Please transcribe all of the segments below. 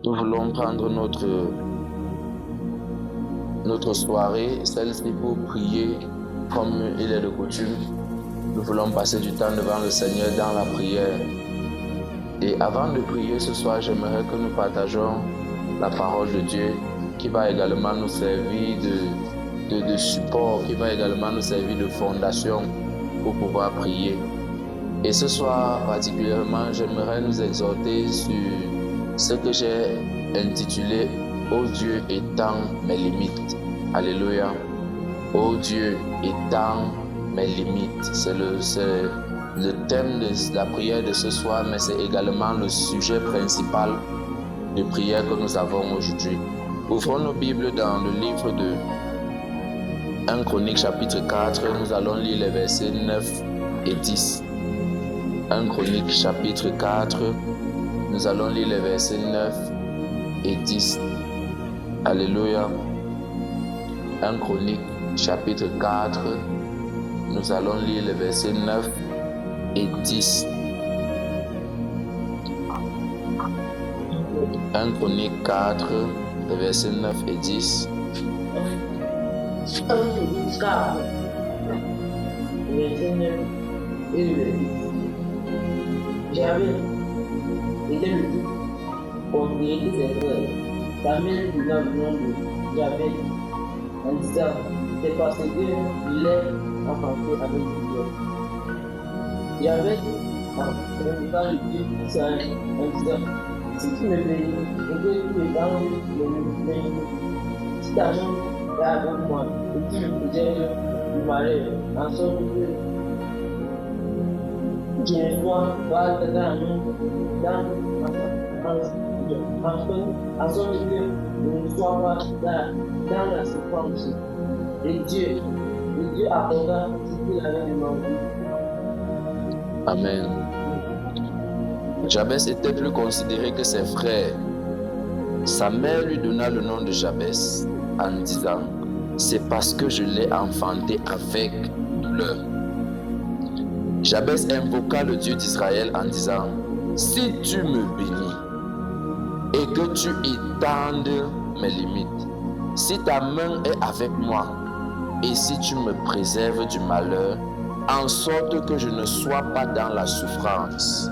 Nous voulons prendre notre soirée, celle-ci pour prier comme il est de coutume. Nous voulons passer du temps devant le Seigneur dans la prière. Et avant de prier ce soir, j'aimerais que nous partageons la parole de Dieu qui va également nous servir de support, qui va également nous servir de fondation pour pouvoir prier. Et ce soir particulièrement, j'aimerais nous exhorter sur ce que j'ai intitulé « Ô Dieu, étends mes limites ». Alléluia. « Ô Dieu, étends mes limites ». C'est le thème de la prière de ce soir, mais c'est également le sujet principal de prière que nous avons aujourd'hui. Ouvrons nos Bibles dans le livre de 1 Chronique chapitre 4, nous allons lire les versets 9 et 10. 1 Chronique chapitre 4, nous allons lire les versets 9 et 10. Alléluia. 1 Chronique chapitre 4, nous allons lire les versets 9 et 10. 1 Chronique 4, les versets 9 et 10. 1 Chronique 4, verset 9 et 10. J'avais été le but pour guérir ses frères. Sa mère lui a demandé, j'avais en disant, c'est parce que il est enfanté avec Dieu. J'avais en temps le Dieu en disant, si tu me bénis et que tu me donnes le bénis, si ta main est avec moi et tu me protèges du malheur, en sorte que je ne sois pas dans la main, en sorte que je ne sois pas dans la souffrance. Et Dieu accorda ce qu'il avait demandé. Amen. Jabès était plus considéré que ses frères. Sa mère lui donna le nom de Jabès en disant, c'est parce que je l'ai enfanté avec douleur. Jabès invoqua le Dieu d'Israël en disant, si tu me bénis et que tu étendes mes limites, si ta main est avec moi et si tu me préserves du malheur, en sorte que je ne sois pas dans la souffrance.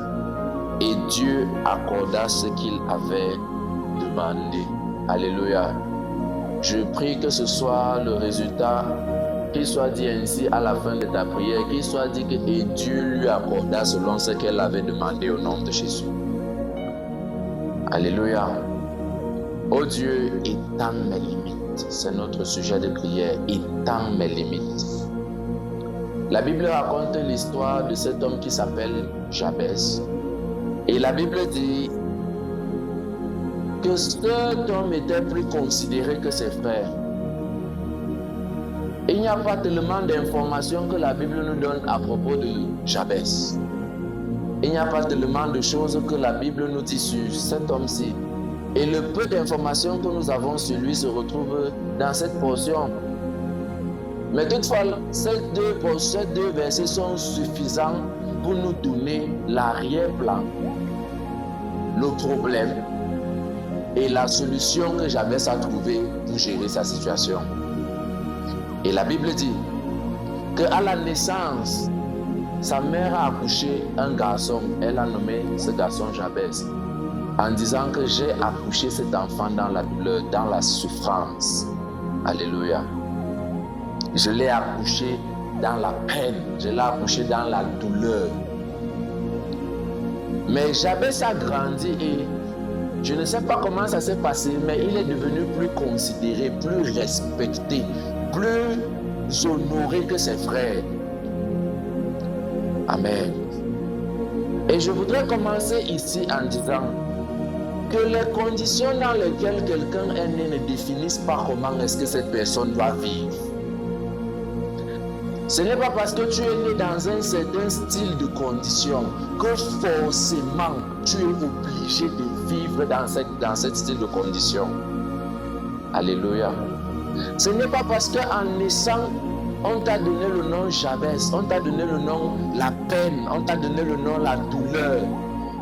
Et Dieu accorda ce qu'il avait demandé. Alléluia. Je prie que ce soit le résultat, qu'il soit dit ainsi à la fin de ta prière, qu'il soit dit que et Dieu lui accorda selon ce qu'elle avait demandé au nom de Jésus. Alléluia. Oh Dieu, étends mes limites. C'est notre sujet de prière. Étends mes limites. La Bible raconte l'histoire de cet homme qui s'appelle Jabès. Et la Bible dit que cet homme était plus considéré que ses frères. Il n'y a pas tellement d'informations que la Bible nous donne à propos de Jabès. Il n'y a pas tellement de choses que la Bible nous dit sur cet homme-ci. Et le peu d'informations que nous avons sur lui se retrouve dans cette portion. Mais toutefois, ces deux versets sont suffisants pour nous donner l'arrière-plan, le problème et la solution que Jabès a trouvée pour gérer sa situation. Et la Bible dit qu'à la naissance, sa mère a accouché un garçon. Elle a nommé ce garçon Jabès, en disant que j'ai accouché cet enfant dans la douleur, dans la souffrance. Alléluia. Je l'ai accouché dans la peine, je l'ai accouché dans la douleur. Mais Jabès a grandi et je ne sais pas comment ça s'est passé, mais il est devenu plus considéré, plus respecté, plus honoré que ses frères. Amen. Et je voudrais commencer ici en disant que les conditions dans lesquelles quelqu'un est né ne définissent pas comment est-ce que cette personne va vivre. Ce n'est pas parce que tu es né dans un certain style de conditions que forcément tu es obligé de vivre dans cet style de conditions. Alléluia. Ce n'est pas parce qu'en naissant, on t'a donné le nom Jabès, on t'a donné le nom la peine, on t'a donné le nom la douleur.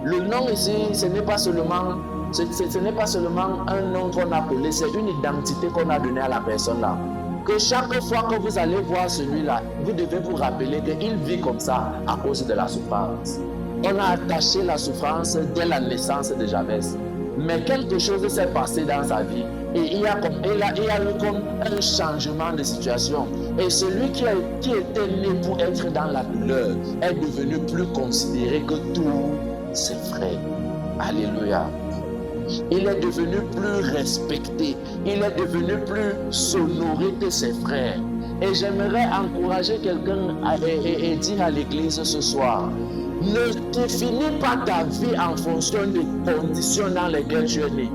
Le nom ici, ce n'est pas seulement Ce n'est pas seulement un nom qu'on a appelé, c'est une identité qu'on a donnée à la personne là. Que chaque fois que vous allez voir celui-là, vous devez vous rappeler qu'il vit comme ça à cause de la souffrance. On a attaché la souffrance dès la naissance de Jabez. Mais quelque chose s'est passé dans sa vie et il y a eu comme un changement de situation. Et celui qui était né pour être dans la douleur est devenu plus considéré que tous ses frères. Alléluia. Il est devenu plus respecté. Il est devenu plus honoré que ses frères. Et j'aimerais encourager quelqu'un et dire à l'église ce soir, ne définis pas ta vie en fonction des conditions dans lesquelles tu es né.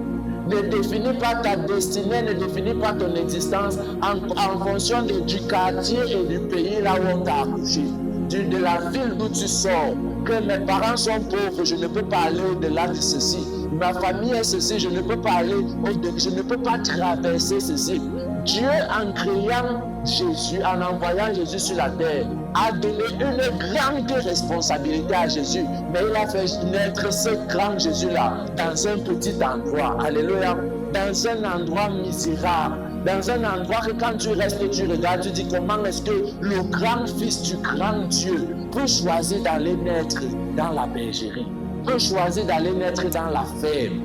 Ne définis pas ta destinée, ne définis pas ton existence en fonction du quartier et du pays là où on t'a accouché. De la ville d'où tu sors, que mes parents sont pauvres, je ne peux pas aller au-delà de ceci. Ma famille est ceci, je ne peux pas aller au-delà, je ne peux pas traverser ceci. Dieu, en créant Jésus, en envoyant Jésus sur la terre, a donné une grande responsabilité à Jésus. Mais il a fait naître ce grand Jésus-là dans un petit endroit. Alléluia. Dans un endroit misérable. Dans un endroit que quand tu restes et tu regardes, tu dis comment est-ce que le grand fils du grand Dieu peut choisir d'aller naître dans la bergerie, peut choisir d'aller naître dans la ferme.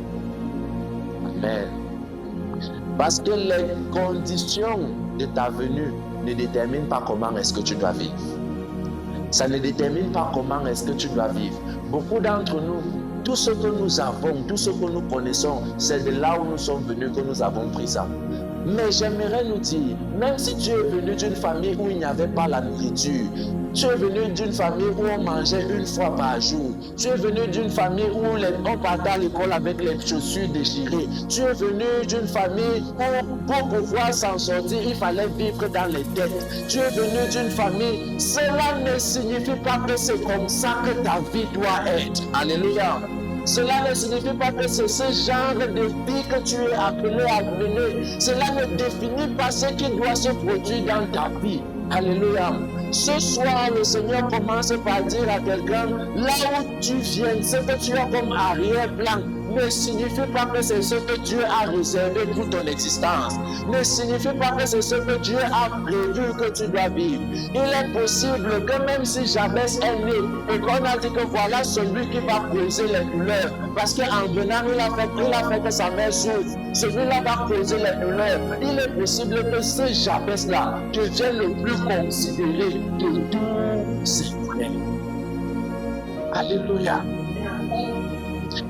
Amen. Parce que les conditions de ta venue ne déterminent pas comment est-ce que tu dois vivre. Ça ne détermine pas comment est-ce que tu dois vivre. Beaucoup d'entre nous, tout ce que nous avons, tout ce que nous connaissons, c'est de là où nous sommes venus que nous avons pris ça. Mais j'aimerais nous dire, même si tu es venu d'une famille où il n'y avait pas la nourriture, tu es venu d'une famille où on mangeait une fois par jour, tu es venu d'une famille où on partait à l'école avec les chaussures déchirées, tu es venu d'une famille où pour pouvoir s'en sortir, il fallait vivre dans les dettes, tu es venu d'une famille, cela ne signifie pas que c'est comme ça que ta vie doit être. Alléluia. Cela ne signifie pas que c'est ce genre de vie que tu es appelé à mener. Cela ne définit pas ce qui doit se produire dans ta vie. Alléluia. Ce soir, le Seigneur commence par dire à quelqu'un, là où tu viens, ce que tu as comme arrière-plan, ne signifie pas que c'est ce que Dieu a réservé pour ton existence. Ne signifie pas que c'est ce que Dieu a prévu que tu dois vivre. Il est possible que même si Jabez est né et qu'on a dit que voilà celui qui va causer les douleurs, parce qu'en venant, il a fait que sa mère souffre. Celui-là va causer les douleurs. Il est possible que ce Jabez-là devienne le plus considéré de tous ses frères. Alléluia.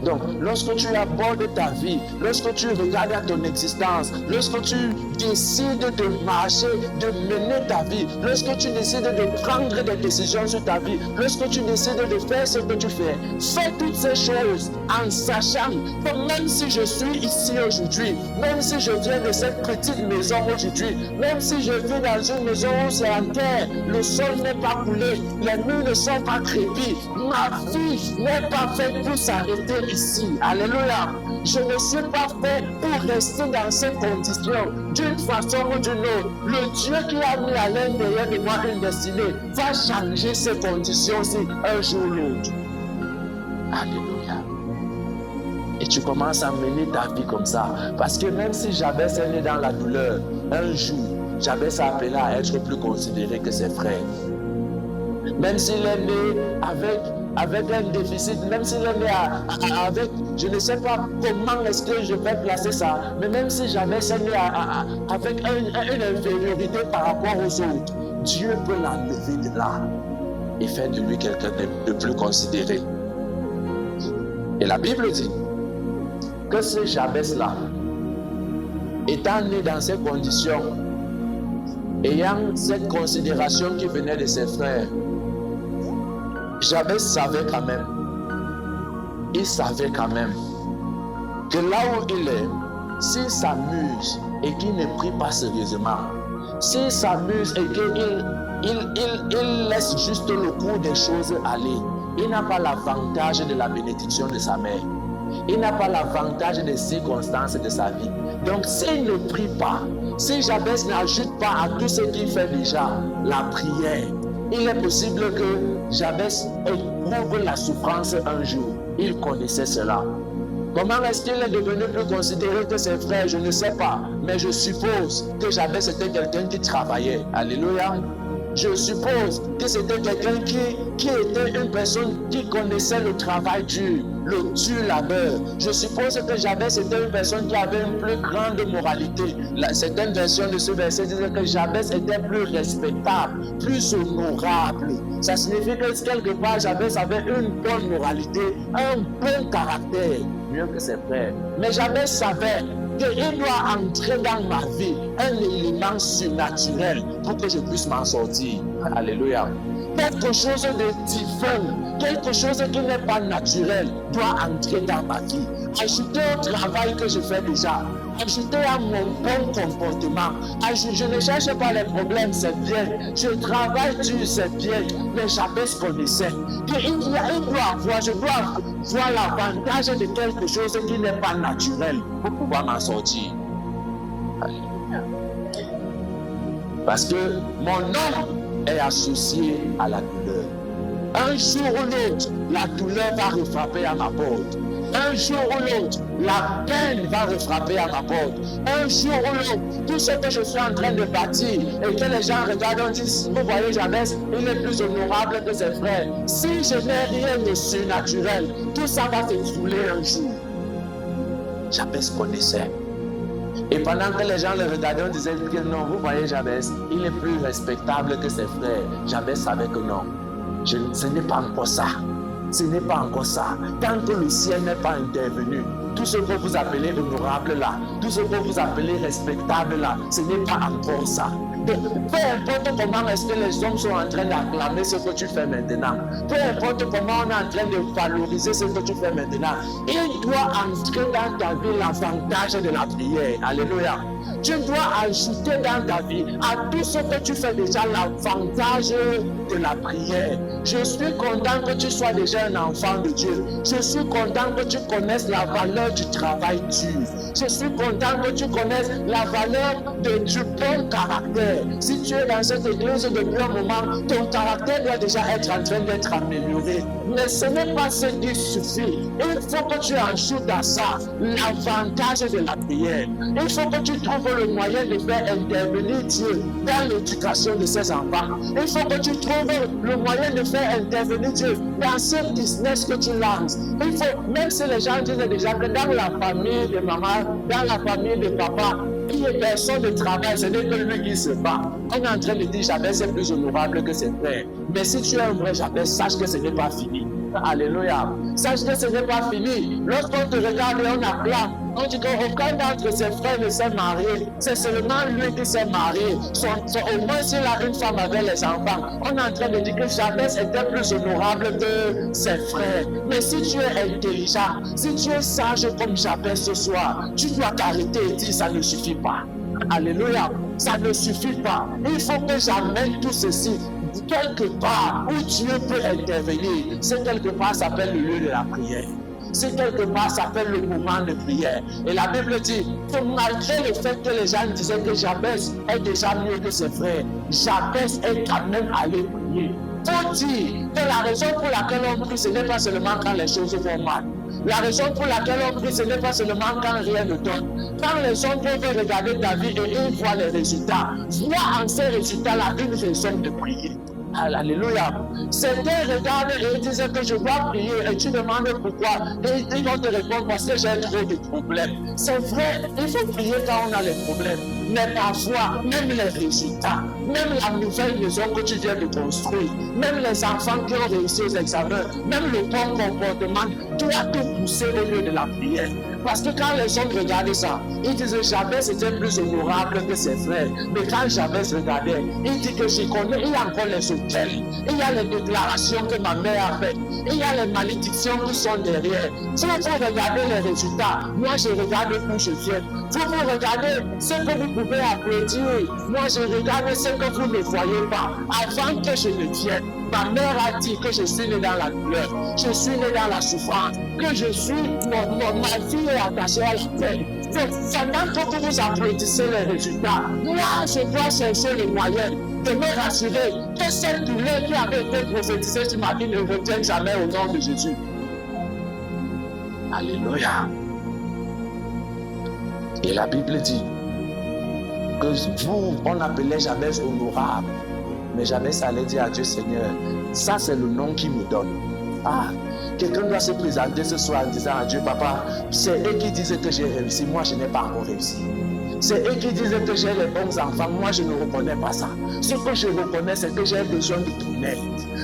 Donc, lorsque tu abordes ta vie, lorsque tu regardes à ton existence, lorsque tu décides de marcher, de mener ta vie, lorsque tu décides de prendre des décisions sur ta vie, lorsque tu décides de faire ce que tu fais, fais toutes ces choses en sachant que même si je suis ici aujourd'hui, même si je viens de cette petite maison aujourd'hui, même si je vis dans une maison où c'est en terre, le sol n'est pas coulé, les murs ne sont pas crépus, ma vie n'est pas faite pour s'arrêter ici. Alléluia. Je ne suis pas fait pour rester dans ces conditions d'une façon ou d'une autre. Le Dieu qui a mis à l'intérieur de moi une destinée va changer ces conditions-ci un jour ou l'autre. Alléluia. Et tu commences à mener ta vie comme ça. Parce que même si Jabez est né dans la douleur, un jour, Jabez a appelé à être plus considéré que ses frères. Même s'il est né avec un déficit, même s'il est né avec, je ne sais pas comment est-ce que je vais placer ça, mais même si Jabez est né avec une infériorité par rapport aux autres, Dieu peut l'enlever de là et faire de lui quelqu'un de plus considéré. Et la Bible dit que ce Jabez-là, étant né dans ces conditions, ayant cette considération qui venait de ses frères, Jabez savait quand même, il savait quand même que là où il est, s'il s'amuse et qu'il ne prie pas sérieusement, s'il s'amuse et qu'il laisse juste le cours des choses aller, il n'a pas l'avantage de la bénédiction de sa mère. Il n'a pas l'avantage des circonstances de sa vie. Donc s'il ne prie pas, si Jabez n'ajoute pas à tout ce qu'il fait déjà, la prière, il est possible que Jabez éprouve la souffrance un jour. Il connaissait cela. Comment est-ce qu'il est devenu plus considéré que ses frères? Je ne sais pas. Mais je suppose que Jabez était quelqu'un qui travaillait. Alléluia. Je suppose que c'était quelqu'un qui était une personne qui connaissait le travail dur, le dur labeur. Je suppose que Jabez était une personne qui avait une plus grande moralité. Certaines versions de ce verset disaient que Jabez était plus respectable, plus honorable. Ça signifie que quelque part, Jabez avait une bonne moralité, un bon caractère, mieux que ses frères. Mais Jabez savait qu'il doit entrer dans ma vie un élément surnaturel pour que je puisse m'en sortir. Alléluia. Quelque chose de divin, quelque chose qui n'est pas naturel doit entrer dans ma vie. Ajouter au travail que je fais déjà, ajouter à mon bon comportement. Je ne cherche pas les problèmes, c'est bien. Je travaille dur, c'est bien. Mais Jabez connaissait je dois voir l'avantage de quelque chose qui n'est pas naturel pour pouvoir m'en sortir. Parce que mon nom est associé à la douleur. Un jour ou l'autre, la douleur va refrapper à ma porte. Un jour ou l'autre, la peine va refrapper à ma porte. Un jour ou l'autre, tout ce que je suis en train de bâtir et que les gens regardent et disent, vous voyez Jabez, il est plus honorable que ses frères. Si je n'ai rien de surnaturel, tout ça va s'écrouler un jour. Jabez connaissait. Et pendant que les gens le regardaient, on disait que non, vous voyez Jabez, il est plus respectable que ses frères. Jabez savait que non, ce n'est pas encore ça. Ce n'est pas encore ça. Tant que le ciel n'est pas intervenu, tout ce que vous appelez honorable là, tout ce que vous appelez respectable là, ce n'est pas encore ça. Donc, peu importe comment est-ce que les hommes sont en train d'acclamer ce que tu fais maintenant, peu importe comment on est en train de valoriser ce que tu fais maintenant, il doit entrer dans ta vie l'avantage de la prière. Alléluia. Tu dois ajouter dans ta vie à tout ce que tu fais déjà l'avantage de la prière. Je suis content que tu sois déjà un enfant de Dieu. Je suis content que tu connaisses la valeur du travail dur. Je suis content que tu connaisses la valeur du bon caractère. Si tu es dans cette église depuis un moment, ton caractère doit déjà être en train d'être amélioré. Mais ce n'est pas ce qui suffit. Il faut que tu ajoutes à ça l'avantage de la prière. Il faut que tu trouves le moyen de faire intervenir Dieu dans l'éducation de ses enfants. Il faut que tu trouves le moyen de faire intervenir Dieu dans ce business que tu lances. Il faut, même si les gens disent déjà que dans la famille de maman, dans la famille de papa, il n'y a personne de travail, ce n'est que lui qui se bat. On est en train de dire Jabez est plus honorable que ses frères. Mais si tu es un vrai Jabez, sache que ce n'est pas fini. Alléluia. Sache que ce n'est pas fini. Lorsqu'on te regarde et on acclame, on dit qu'aucun d'entre ses frères ne s'est marié. C'est seulement lui qui s'est marié. Au moins s'il a une femme avec les enfants. On est en train de dire que Jabez était plus honorable que ses frères. Mais si tu es intelligent, si tu es sage comme Jabez ce soir, tu dois t'arrêter et dire ça ne suffit pas. Alléluia. Ça ne suffit pas. Il faut que j'amène tout ceci quelque part où Dieu peut intervenir. C'est quelque part s'appelle le lieu de la prière. C'est quelque part s'appelle le moment de prière. Et la Bible dit que malgré le fait que les gens disaient que Jabez est déjà mieux que ses frères, Jabez est quand même allé prier. Faut dire que la raison pour laquelle on prie, ce n'est pas seulement quand les choses vont mal. La raison pour laquelle on prie, ce n'est pas seulement quand rien ne donne. Quand les gens peuvent regarder ta vie et ils voient les résultats, vois en ces résultats-là une raison de prier. Alléluia. Certains regardent et ils disent que je dois prier et tu demandes pourquoi. Et ils vont te répondre parce que j'ai trop de problèmes. C'est vrai, il faut prier quand on a les problèmes. Mais parfois, même les résultats, même la nouvelle maison que tu viens de construire, même les enfants qui ont réussi aux examens, même le bon comportement, doit te pousser au lieu de la prière. Parce que quand les gens regardaient ça, ils disaient Jabez était plus honorable que ses frères. Mais quand Jabez regardait, il dit que je connais, il y a encore les hôtels, il y a les déclarations que ma mère a faites, il y a les malédictions qui sont derrière. Si vous regardez les résultats, moi je regarde où je viens. Si vous regardez ce que vous pouvez applaudir, moi je regarde ce que vous ne voyez pas. Avant que je ne vienne, ma mère a dit que je suis né dans la douleur, je suis né dans la souffrance, que je suis, ma vie est attachée à la peine. Pendant que vous applaudissez les résultats, moi je dois chercher le moyen de me rassurer que cette douleur qui avait été prophétisée sur ma vie ne revienne jamais au nom de Jésus. Alléluia. Et la Bible dit que vous, on appelait Jabez honorable. Mais Jabez allait dire à Dieu, Seigneur, ça c'est le nom qu'il me donne. Quelqu'un doit se présenter ce soir en disant à Dieu, Papa, c'est eux qui disaient que j'ai réussi, moi je n'ai pas encore réussi. C'est eux qui disaient que j'ai les bons enfants, moi je ne reconnais pas ça. Ce que je reconnais, c'est que j'ai besoin de ton aide.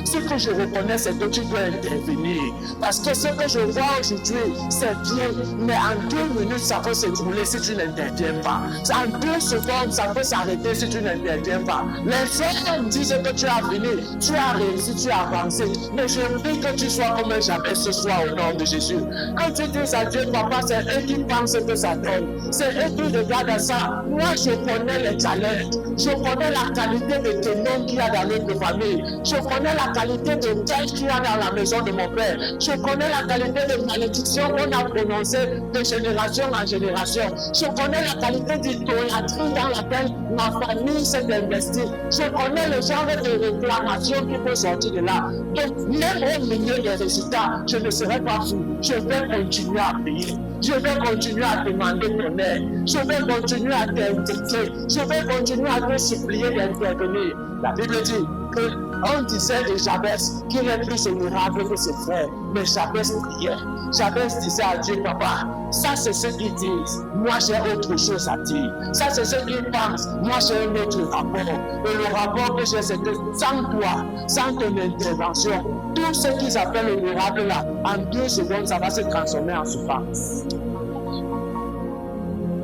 Ce que je reconnais, c'est que tu dois intervenir. Parce que ce que je vois aujourd'hui, c'est bien, mais en 2 minutes, ça peut s'écrouler si tu n'interviens pas. En 2 secondes, ça peut s'arrêter si tu n'interviens pas. Les hommes disent que tu as fini, tu as réussi, tu as avancé. Mais je prie que tu sois comme un Jabez ce soir au nom de Jésus. Quand tu dis à Dieu, Papa, c'est eux qui pensent que ça donne. C'est eux qui regardent ça. Moi, je connais les challenges. Je connais la qualité de ténor qu'il y a dans notre famille. Je connais la qualité de tête qu'il y a dans la maison de mon père. Je connais la qualité de malédiction qu'on a prononcée de génération en génération. Je connais la qualité d'idolâtrie dans laquelle ma famille s'est investie. Je connais le genre de réclamation qui peut sortir de là. Donc, même au milieu des résultats, je ne serai pas fou. Je vais continuer à prier. Je vais continuer à demander ton aide. Je vais continuer à t'inquiéter. Je vais continuer à te supplier d'intervenir. La Bible dit qu'on disait de Jabez qu'il est plus honorable que ses frères. Mais Jabez priait. Jabez disait à Dieu, Papa, ça c'est ce qu'ils disent. Moi j'ai autre chose à dire. Ça c'est ce qu'ils pensent. Moi j'ai un autre rapport. Et le rapport que j'ai, c'est que sans toi, sans ton intervention, tout ce qu'ils appellent honorable là, en 2 secondes, ça va se transformer en souffrance.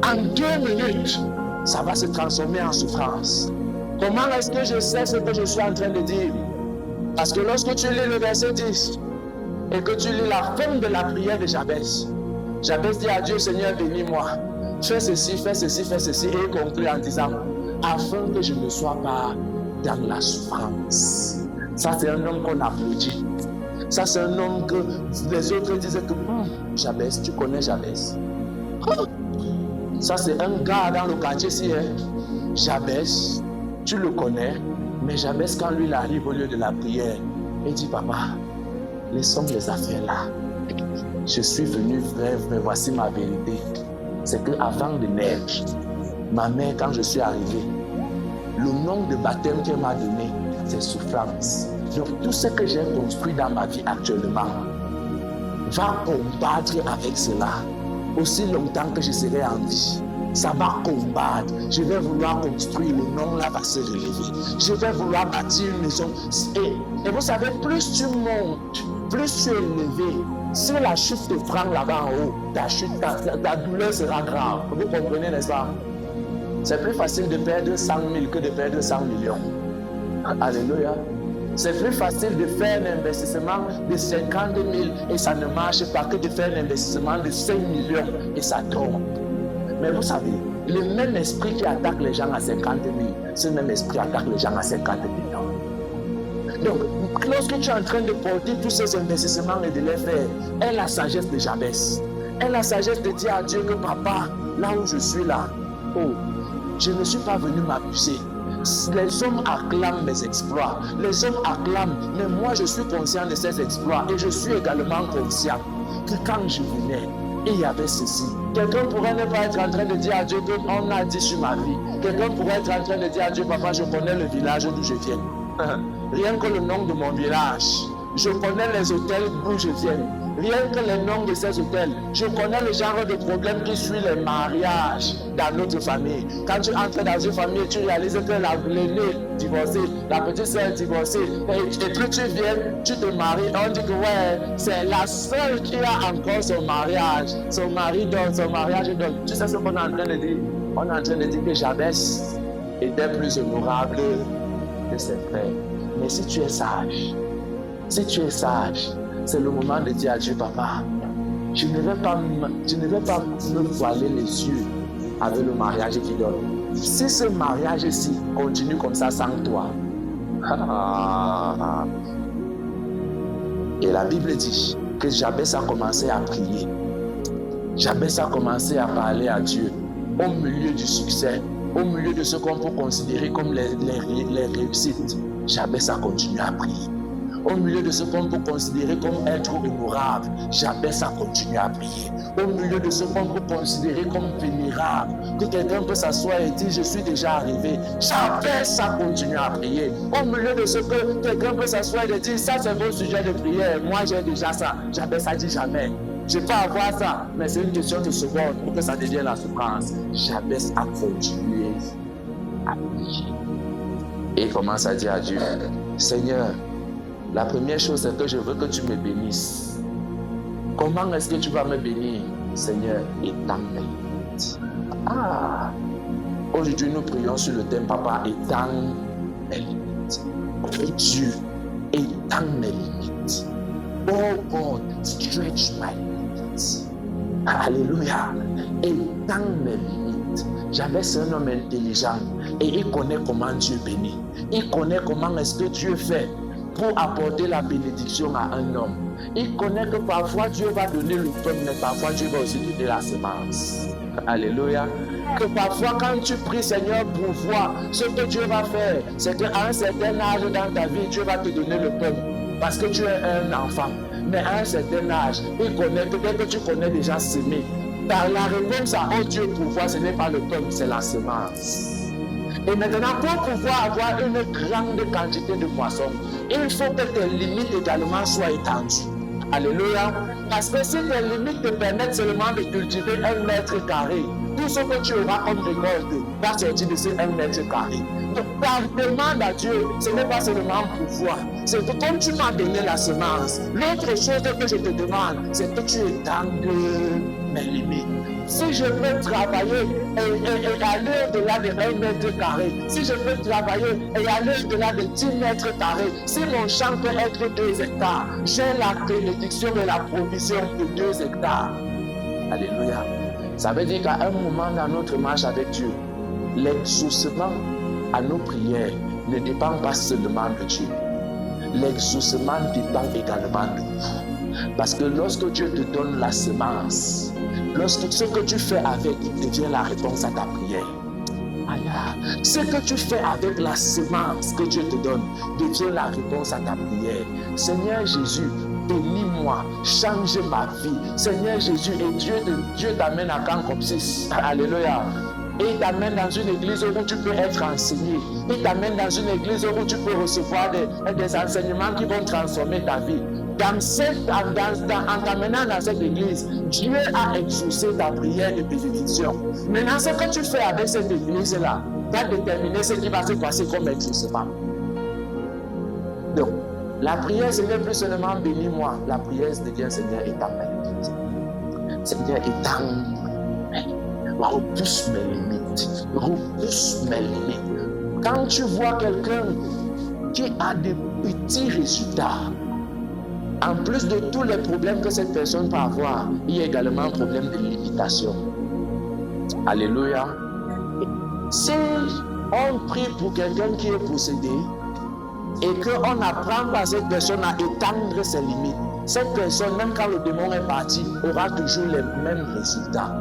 En 2 minutes, ça va se transformer en souffrance. Comment est-ce que je sais ce que je suis en train de dire? Parce que lorsque tu lis le verset 10 et que tu lis la fin de la prière de Jabez, Jabez dit à Dieu, Seigneur, bénis-moi. Fais ceci, fais ceci, fais ceci. Et il conclut en disant, afin que je ne sois pas dans la souffrance. Ça, c'est un homme qu'on applaudit. Ça, c'est un homme que les autres disaient que Jabez, tu connais Jabez. Ça, c'est un gars dans le quartier ici. Jabez, tu le connais. Mais Jabez, quand lui il arrive au lieu de la prière, il dit, Papa, laissons les affaires là. Je suis venu, frère, voici ma vérité. C'est qu'avant de naître, ma mère, quand je suis arrivé, le nom de baptême qu'elle m'a donné, c'est souffrance. Donc tout ce que j'ai construit dans ma vie actuellement va combattre avec cela aussi longtemps que je serai en vie. Ça va combattre. Je vais vouloir construire, le nom là va se relever. Je vais vouloir bâtir une maison. Et vous savez, plus tu montes, plus tu es élevé, si la chute te prend là-bas en haut, ta douleur sera grave. Vous comprenez, n'est-ce pas? C'est plus facile de perdre 100 000 que de perdre 100 millions. Alléluia. C'est plus facile de faire un investissement de 50 000 et ça ne marche pas que de faire un investissement de 5 millions et ça tombe. Mais vous savez, le même esprit qui attaque les gens à 50 000, ce même esprit attaque les gens à 50 millions. Donc, lorsque tu es en train de porter tous ces investissements et de les faire, aie la sagesse de Jabez. Aie la sagesse de dire à Dieu que Papa, là où je suis là, je ne suis pas venu m'abuser. Les hommes acclament mes exploits. Les hommes acclament, mais moi je suis conscient de ces exploits et je suis également conscient que quand je venais, il y avait ceci. Quelqu'un pourrait ne pas être en train de dire à Dieu qu'on a dit sur ma vie. Quelqu'un pourrait être en train de dire à Dieu, Papa, je connais le village d'où je viens. Rien que le nom de mon village. Je connais les hôtels d'où je viens. Rien que les noms de ces hôtels. Je connais le genre de problème qui suit les mariages dans notre famille. Quand tu entres dans une famille, tu réalises que l'aîné divorcé, la petite sœur divorcée, et plus tu viens, tu te maries, on dit que ouais, c'est la seule qui a encore son mariage. Son mari donne, son mariage donne. Tu sais ce qu'on est en train de dire? On est en train de dire que Jabez était plus honorable que ses frères. Mais si tu es sage, c'est le moment de dire à Dieu, Papa, je ne vais pas me voiler les yeux avec le mariage qui donne. Si ce mariage-ci continue comme ça sans toi, et la Bible dit que Jabez a commencé à prier. Jabez a commencé à parler à Dieu au milieu du succès, au milieu de ce qu'on peut considérer comme les réussites. Jabez a continué à prier. Au milieu de ce qu'on peut considérer comme être honorable, Jabez a continué à prier. Au milieu de ce qu'on peut considérer comme vénérable, que quelqu'un peut s'asseoir et dire je suis déjà arrivé, Jabez a continué à prier. Au milieu de ce que quelqu'un peut s'asseoir et dire ça c'est mon sujet de prière, moi j'ai déjà ça, Jabez a dit jamais. Je peux avoir ça, mais c'est une question de seconde pour que ça devienne la souffrance. Jabez a continué à prier. Et il commence à dire à Dieu, Seigneur, la première chose c'est que je veux que tu me bénisses. Comment est-ce que tu vas me bénir? Seigneur, étends mes limites. Aujourd'hui nous prions sur le thème, Papa, étends mes limites. Oh Dieu, étends mes limites. Oh God, stretch my limits. Alléluia. Étends mes limites. J'avais un homme intelligent et il connaît comment Dieu bénit. Il connaît comment est-ce que Dieu fait pour apporter la bénédiction à un homme. Il connaît que parfois Dieu va donner le peuple, mais parfois Dieu va aussi donner la semence. Alléluia. Que parfois quand tu pries Seigneur pour voir ce que Dieu va faire, c'est qu'à un certain âge dans ta vie, Dieu va te donner le peuple. Parce que tu es un enfant. Mais à un certain âge, il connaît, peut-être que tu connais déjà s'aimer. Par la réponse à oh Dieu pour voir, ce n'est pas le peuple, c'est la semence. Et maintenant, pour pouvoir avoir une grande quantité de poissons, il faut que tes limites également soient étendues. Alléluia. Parce que si tes limites te permettent seulement de cultiver 1 mètre carré, tout ce que tu auras comme récolte va sortir de ces 1 mètre carré. Donc, ta demande à Dieu, ce n'est pas seulement pouvoir. C'est que comme tu m'as donné la semence, l'autre chose que je te demande, c'est que tu étendes mes limites. Si je peux travailler et aller au-delà de 1 mètre carré, si je peux travailler et aller au-delà de 10 mètres carrés, si mon champ peut être 2 hectares, j'ai la bénédiction et la provision de 2 hectares. Alléluia. Ça veut dire qu'à un moment dans notre marche avec Dieu, l'exaucement à nos prières ne dépend pas seulement de Dieu. L'exaucement dépend également de nous. Parce que lorsque Dieu te donne la semence, lorsque ce que tu fais avec devient la réponse à ta prière. Ce que tu fais avec la semence que Dieu te donne devient la réponse à ta prière. Seigneur Jésus, bénis-moi, change ma vie. Seigneur Jésus, et Dieu t'amène à Cancopsis. Alléluia. Et il t'amène dans une église où tu peux être enseigné. Il t'amène dans une église où tu peux recevoir des enseignements qui vont transformer ta vie. En t'amenant dans cette église, Dieu a exaucé ta prière de bénédiction. Maintenant, ce que tu fais avec cette église-là va déterminer ce qui va se passer comme exaucement. Donc, la prière, ce n'est plus seulement bénis-moi. La prière devient Seigneur, étends mes limites. Seigneur, étends mes limites. Repousse mes limites. Repousse mes limites. Quand tu vois quelqu'un qui a des petits résultats, en plus de tous les problèmes que cette personne peut avoir, il y a également un problème de limitation. Alléluia. Si on prie pour quelqu'un qui est possédé et qu'on apprend à cette personne à étendre ses limites, cette personne, même quand le démon est parti, aura toujours les mêmes résultats.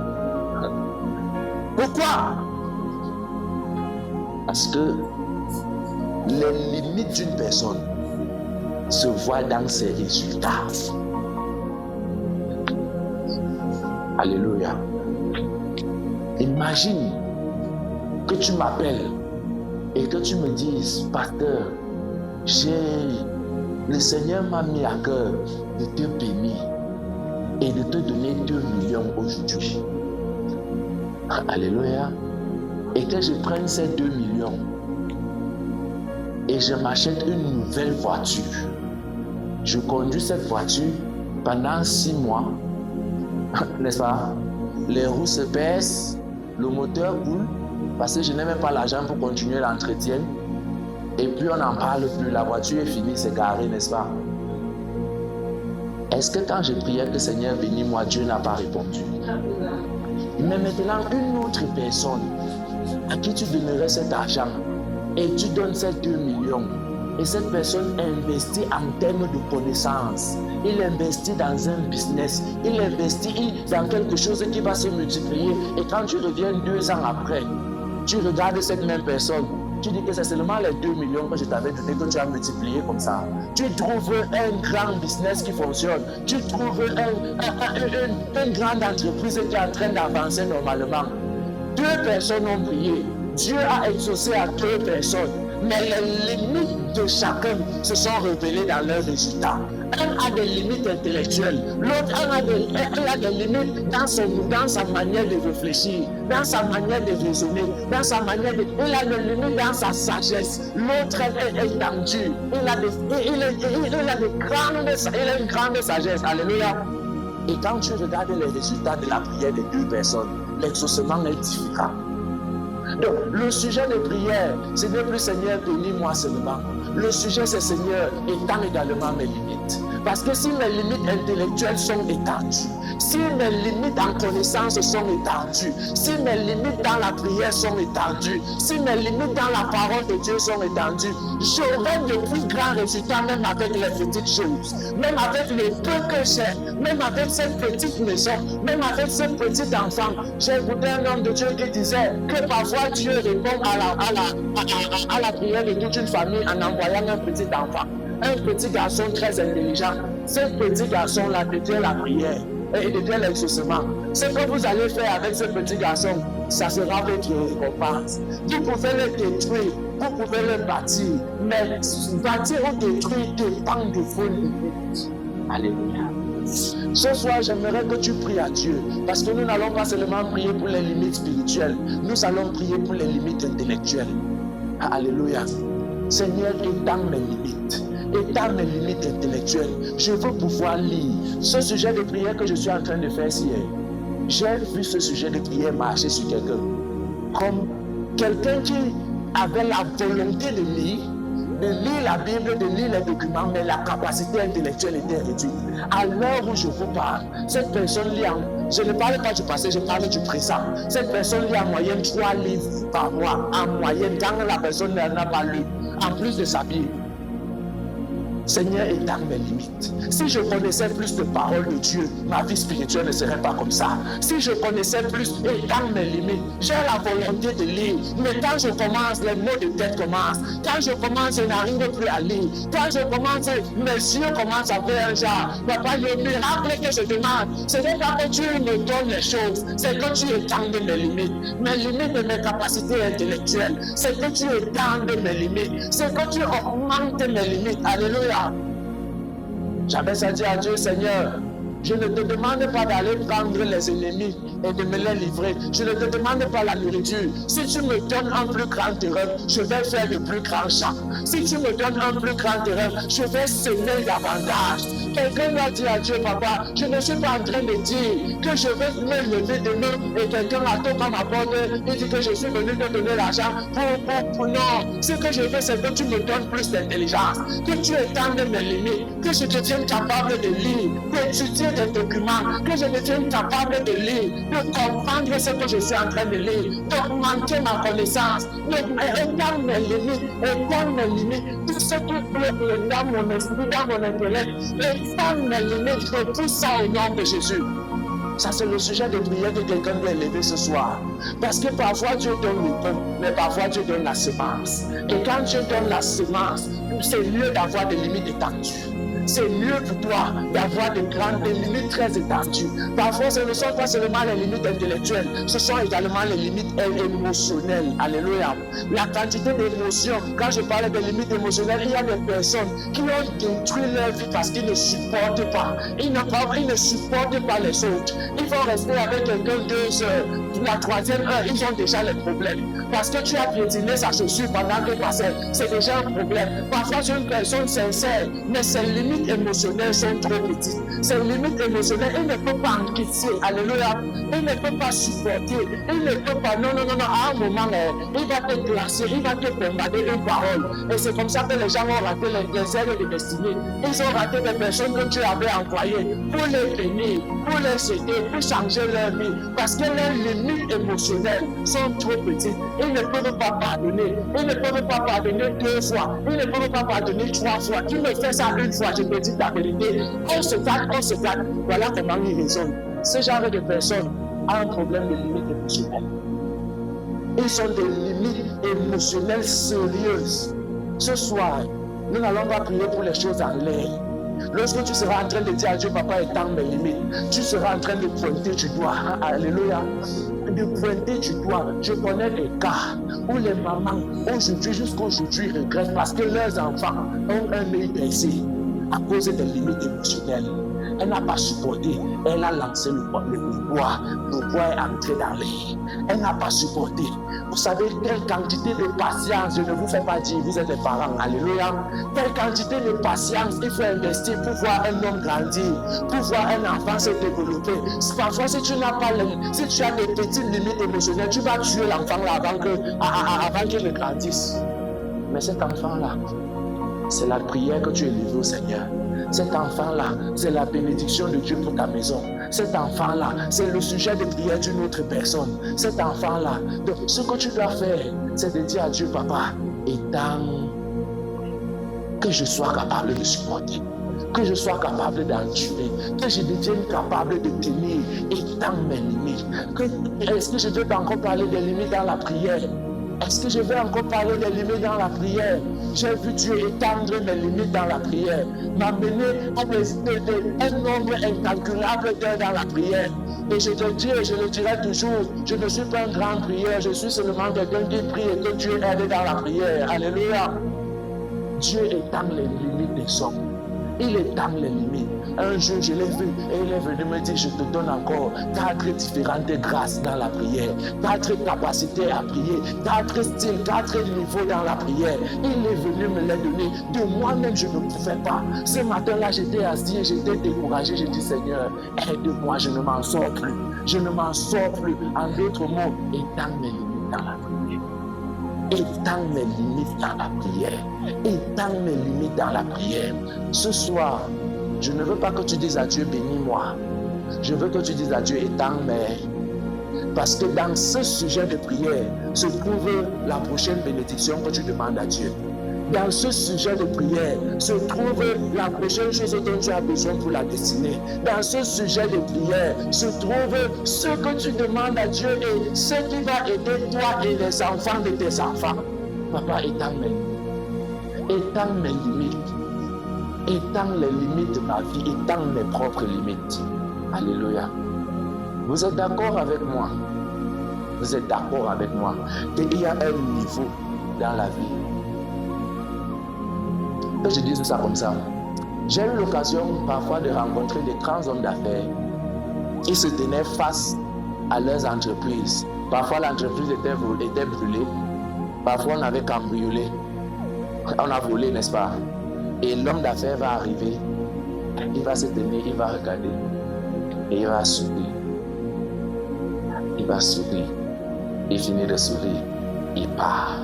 Pourquoi? Parce que les limites d'une personne se voient dans ses résultats. Alléluia. Imagine que tu m'appelles et que tu me dises, pasteur, le Seigneur m'a mis à cœur de te bénir et de te donner 2 millions aujourd'hui. Alléluia. Et que je prenne ces 2 millions et je m'achète une nouvelle voiture. Je conduis cette voiture pendant 6 mois, n'est-ce pas? Les roues se baissent, le moteur coule, parce que je n'ai même pas l'argent pour continuer l'entretien. Et puis on n'en parle plus, la voiture est finie, c'est garé, n'est-ce pas? Est-ce que quand je priais que Seigneur bénis-moi, Dieu n'a pas répondu? Mais maintenant, une autre personne à qui tu donnerais cet argent et tu donnes ces 2 millions, et cette personne investit en termes de connaissances, il investit dans un business, il investit dans quelque chose qui va se multiplier, et quand tu reviens 2 ans après, tu regardes cette même personne, Tu dis que c'est seulement les 2 millions que je t'avais donné que tu as multiplié comme ça. Tu trouves un grand business qui fonctionne. Tu trouves une grande entreprise qui est en train d'avancer normalement. 2 personnes ont prié. Dieu a exaucé à 2 personnes. Mais les limites de chacun se sont révélées dans leurs résultats. Un a des limites intellectuelles, l'autre a des limites dans sa manière de réfléchir, dans sa manière de raisonner, dans sa manière de... Il a des limites dans sa sagesse, l'autre est étendu, il a une grande sagesse, alléluia. Et quand tu regardes les résultats de la prière des 2 personnes, l'exaucement est différent. Donc, le sujet de prière, ce n'est plus Seigneur, bénis-moi seulement. Le sujet, c'est Seigneur, étends également mes limites. Parce que si mes limites intellectuelles sont étendues, si mes limites en connaissance sont étendues, si mes limites dans la prière sont étendues, si mes limites dans la parole de Dieu sont étendues, j'aurai de plus grands résultats même avec les petites choses, même avec les peu que j'ai, même avec cette petite maison, même avec ce petit enfant. J'ai écouté un homme de Dieu qui disait que parfois Dieu répond à la prière de toute une famille en envoyant un petit enfant. Un petit garçon très intelligent. Ce petit garçon-là devient la prière et devient l'exaucement. Ce que vous allez faire avec ce petit garçon, ça sera votre récompense. Vous pouvez le détruire, vous pouvez le bâtir, mais bâtir ou détruire dépend de vos limites. Alléluia. Ce soir, j'aimerais que tu pries à Dieu, parce que nous n'allons pas seulement prier pour les limites spirituelles, nous allons prier pour les limites intellectuelles. Alléluia. Seigneur, étends mes limites. Étends mes limites intellectuelles. Je veux pouvoir lire. Ce sujet de prière que je suis en train de faire hier, j'ai vu ce sujet de prière marcher sur quelqu'un. Comme quelqu'un qui avait la volonté de lire la Bible, de lire les documents, mais la capacité intellectuelle était réduite. À l'heure où je vous parle, cette personne lit je ne parle pas du passé, je parle du présent. Cette personne lit en moyenne 3 livres par mois, en moyenne, quand la personne n'a pas lu, en plus de sa Bible. Seigneur, étends mes limites. Si je connaissais plus de paroles de Dieu, ma vie spirituelle ne serait pas comme ça. Si je connaissais plus, étends mes limites. J'ai la volonté de lire, mais quand je commence, les mots de tête commencent. Quand je commence, je n'arrive plus à lire. Quand je commence, mes yeux commencent à faire un genre. Papa, le miracle que je demande, ce n'est pas que tu me donnes les choses, c'est que tu étendes mes limites. Mes limites de mes capacités intellectuelles, c'est que tu étendes mes limites. C'est que tu augmentes mes limites. Alléluia. J'avais ça dit à Dieu, Seigneur, je ne te demande pas d'aller prendre les ennemis et de me les livrer. Je ne te demande pas la nourriture. Si tu me donnes un plus grand terrain, je vais faire le plus grand champ. Si tu me donnes un plus grand terrain, je vais semer davantage. Quelqu'un m'a dit à Dieu, papa, je ne suis pas en train de dire que je vais me lever demain et quelqu'un attend à ma porte et dit que je suis venu te donner l'argent pour non. Ce que je veux, c'est que tu me donnes plus d'intelligence, que tu étendes mes limites, que je devienne capable de lire, d'étudier des documents, que je devienne capable de lire, de comprendre ce que je suis en train de lire, d'augmenter ma connaissance, d'étendre mes limites, tout ce qui bloque dans mon esprit, dans mon intellect, étendre mes limites, de tout ça au nom de Jésus. Ça, c'est le sujet de prière que quelqu'un doit élever ce soir. Parce que parfois Dieu donne le pain, mais parfois Dieu donne la semence. Et quand Dieu donne la semence, c'est mieux d'avoir des limites étendues. C'est mieux pour toi d'avoir des limites très étendues. Parfois, ce ne sont pas seulement les limites intellectuelles, ce sont également les limites émotionnelles. Alléluia. La quantité d'émotions, quand je parle des limites émotionnelles, il y a des personnes qui ont détruit leur vie parce qu'ils ne supportent pas. Ils ne supportent pas les autres. Ils vont rester avec quelqu'un 2 heures. La 3e heure, ils ont déjà les problèmes. Parce que tu as piétiné sa chaussure pendant que tu passais, c'est déjà un problème. Parfois, c'est une personne sincère, mais ses limites émotionnelles sont trop petites. Ses limites émotionnelles, il ne peut pas encaisser. Alléluia. Il ne peut pas supporter. Il ne peut pas. Non. À un moment, il va te glacer, il va te bombarder une parole. Et c'est comme ça que les gens ont raté les aides de destinée. Ils ont raté des personnes que Dieu avait envoyées pour les bénir, pour les aider, pour changer leur vie. Parce que leurs limites émotionnelles sont trop petites. Ils ne peuvent pas pardonner. Ils ne peuvent pas pardonner 2 fois. Ils ne peuvent pas pardonner 3 fois. Tu me fais ça une fois, je te dis la vérité. On se tape. Voilà comment ils raisonnent. Ce genre de personne a un problème de limite émotionnelle. Ils sont des limites émotionnelles sérieuses. Ce soir, nous n'allons pas prier pour les choses en l'air. Lorsque tu seras en train de dire à Dieu, papa, étends mes limites, tu seras en train de pointer du doigt. Alléluia. De pointer du doigt. Je connais des cas où les mamans, aujourd'hui, jusqu'aujourd'hui, regrettent parce que leurs enfants ont un œil baissé à cause des limites émotionnelles. Elle n'a pas supporté. Elle a lancé le bois. Le bois est entré dans l'air. Elle n'a pas supporté. Vous savez quelle quantité de patience, je ne vous fais pas dire, vous êtes des parents, alléluia. Quelle quantité de patience il faut investir pour voir un homme grandir, pour voir un enfant se développer. Parfois, si tu n'as pas, si tu as des petites limites émotionnelles, tu vas tuer l'enfant là avant qu'il ne grandisse. Mais cet enfant-là, c'est la prière que tu es livré au Seigneur. Cet enfant-là, c'est la bénédiction de Dieu pour ta maison. Cet enfant-là, c'est le sujet de prière d'une autre personne. Cet enfant-là, donc ce que tu dois faire, c'est de dire à Dieu, papa, étends, que je sois capable de supporter, que je sois capable d'endurer, que je devienne capable de tenir, étends mes limites. Est-ce que je vais encore parler des limites dans la prière? Est-ce que je vais encore parler des limites dans la prière? J'ai vu Dieu étendre mes limites dans la prière, m'amener à un nombre incalculable d'heures dans la prière. Et je te dis, et je le dirai toujours, je ne suis pas un grand prieur, je suis seulement quelqu'un qui prie et que Dieu aide dans la prière. Alléluia. Dieu étend les limites des hommes. Il étend les limites. Un jour, je l'ai vu et il est venu me dire, je te donne encore 4 différentes grâces dans la prière, 4 capacités à prier, 4 styles, 4 niveaux dans la prière. Il est venu me les donner. De moi-même, je ne pouvais pas. Ce matin-là, j'étais assis et j'étais découragé. J'ai dit, Seigneur, aide-moi, je ne m'en sors plus. Je ne m'en sors plus. En d'autres mots, étends mes limites dans la prière. Étends mes limites dans la prière. Étends mes limites dans la prière. Ce soir, je ne veux pas que tu dises à Dieu, bénis-moi. Je veux que tu dises à Dieu, étends mes. Parce que dans ce sujet de prière se trouve la prochaine bénédiction que tu demandes à Dieu. Dans ce sujet de prière se trouve la prochaine chose dont tu as besoin pour la destinée. Dans ce sujet de prière se trouve ce que tu demandes à Dieu et ce qui va aider toi et les enfants de tes enfants. Papa, étends mes limites. Étends mes limites. Étends les limites de ma vie. Étends mes propres limites. Alléluia. Vous êtes d'accord avec moi? Vous êtes d'accord avec moi qu'il y a un niveau dans la vie. Que je dise ça comme ça. J'ai eu l'occasion parfois de rencontrer des grands hommes d'affaires qui se tenaient face à leurs entreprises. Parfois l'entreprise était brûlée, parfois on avait cambriolé, on a volé, n'est-ce pas? Et l'homme d'affaires va arriver, il va se tenir, il va regarder et il va sourire. Il va sourire, il finit de sourire, il part.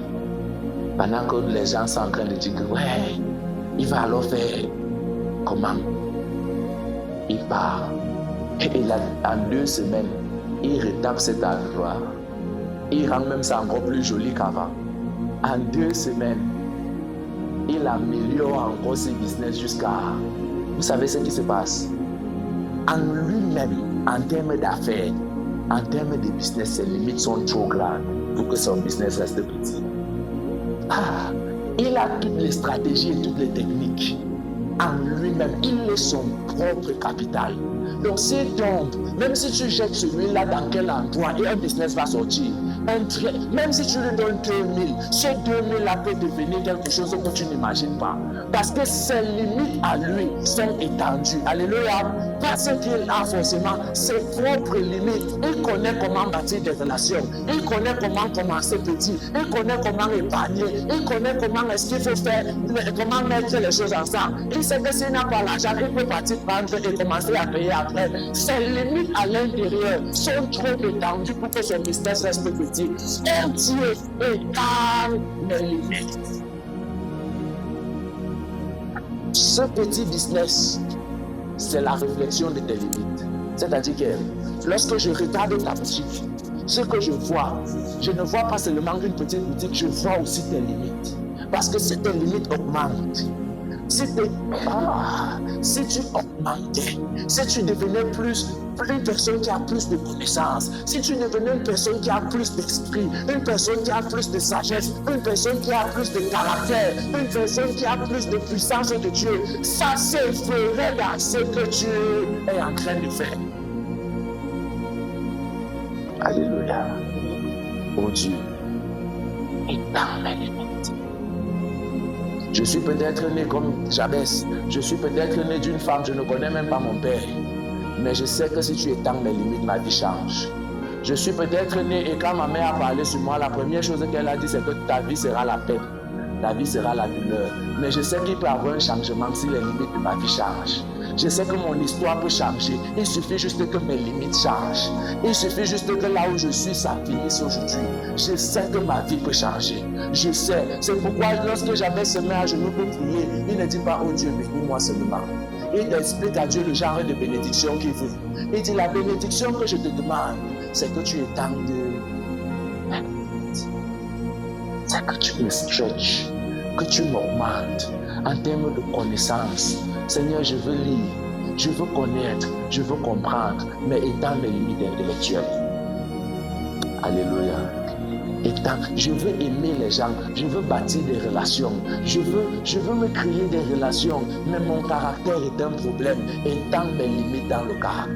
Pendant que les gens sont en train de dire que ouais, il va alors faire comment? Il part. Et là, en 2 semaines, il retape cet endroit. Il rend même ça encore plus joli qu'avant. En 2 semaines, il améliore encore ses business jusqu'à... Vous savez ce qui se passe? En lui-même, en termes d'affaires, en termes de business, ses limites sont trop grandes pour que son business reste petit. Il a toutes les stratégies et toutes les techniques. En lui-même, il est son propre capital. Donc s'il tombe, même si tu jettes celui-là dans quel endroit et un business va sortir, même si tu lui donnes 2000, ce 2000-là peut devenir quelque chose que tu n'imagines pas. Parce que ses limites à lui sont étendues. Alléluia. Parce qu'il a forcément ses propres limites. Il connaît comment bâtir des relations. Il connaît comment commencer petit. Il connaît comment épargner. Il connaît comment est-ce qu'il faut faire, comment mettre les choses ensemble. Il sait que s'il n'a pas l'argent, il peut partir prendre et commencer à payer après. Ses limites à l'intérieur sont trop étendues pour que son business reste petit. Et Dieu étend mes limites. Ce petit business, c'est la réflexion de tes limites. C'est-à-dire que lorsque je regarde ta boutique, ce que je ne vois pas seulement une petite boutique, je vois aussi tes limites. Parce que si tes limites augmentent, si tu augmentais, si tu devenais plus une personne qui a plus de connaissances, si tu devenais une personne qui a plus d'esprit, une personne qui a plus de sagesse, une personne qui a plus de caractère, une personne qui a plus de puissance de Dieu, ça se ferait dans ce que tu es en train de faire. Alléluia. Oh Dieu, étends mes limites. Je suis peut-être né comme Jabès, je suis peut-être né d'une femme, je ne connais même pas mon père. Mais je sais que si tu étends mes limites, ma vie change. Je suis peut-être né et quand ma mère a parlé sur moi, la première chose qu'elle a dit, c'est que ta vie sera la peine, ta vie sera la douleur. Mais je sais qu'il peut y avoir un changement si les limites de ma vie changent. Je sais que mon histoire peut changer. Il suffit juste que mes limites changent. Il suffit juste que là où je suis, ça finisse aujourd'hui. Je sais que ma vie peut changer. Je sais. C'est pourquoi lorsque j'avais semé à genoux pour prier, il ne dit pas, oh Dieu, bénis-moi seulement. Il explique à Dieu le genre de bénédiction qu'il veut. Il dit, la bénédiction que je te demande, c'est que tu étendes. C'est que tu me stretches, que tu m'augmentes en termes de connaissances. Seigneur, je veux lire, je veux connaître, je veux comprendre, mais étends mes limites intellectuelles. Alléluia. Je veux aimer les gens, je veux bâtir des relations, je veux me créer des relations, mais mon caractère est un problème. Étends mes limites dans le caractère.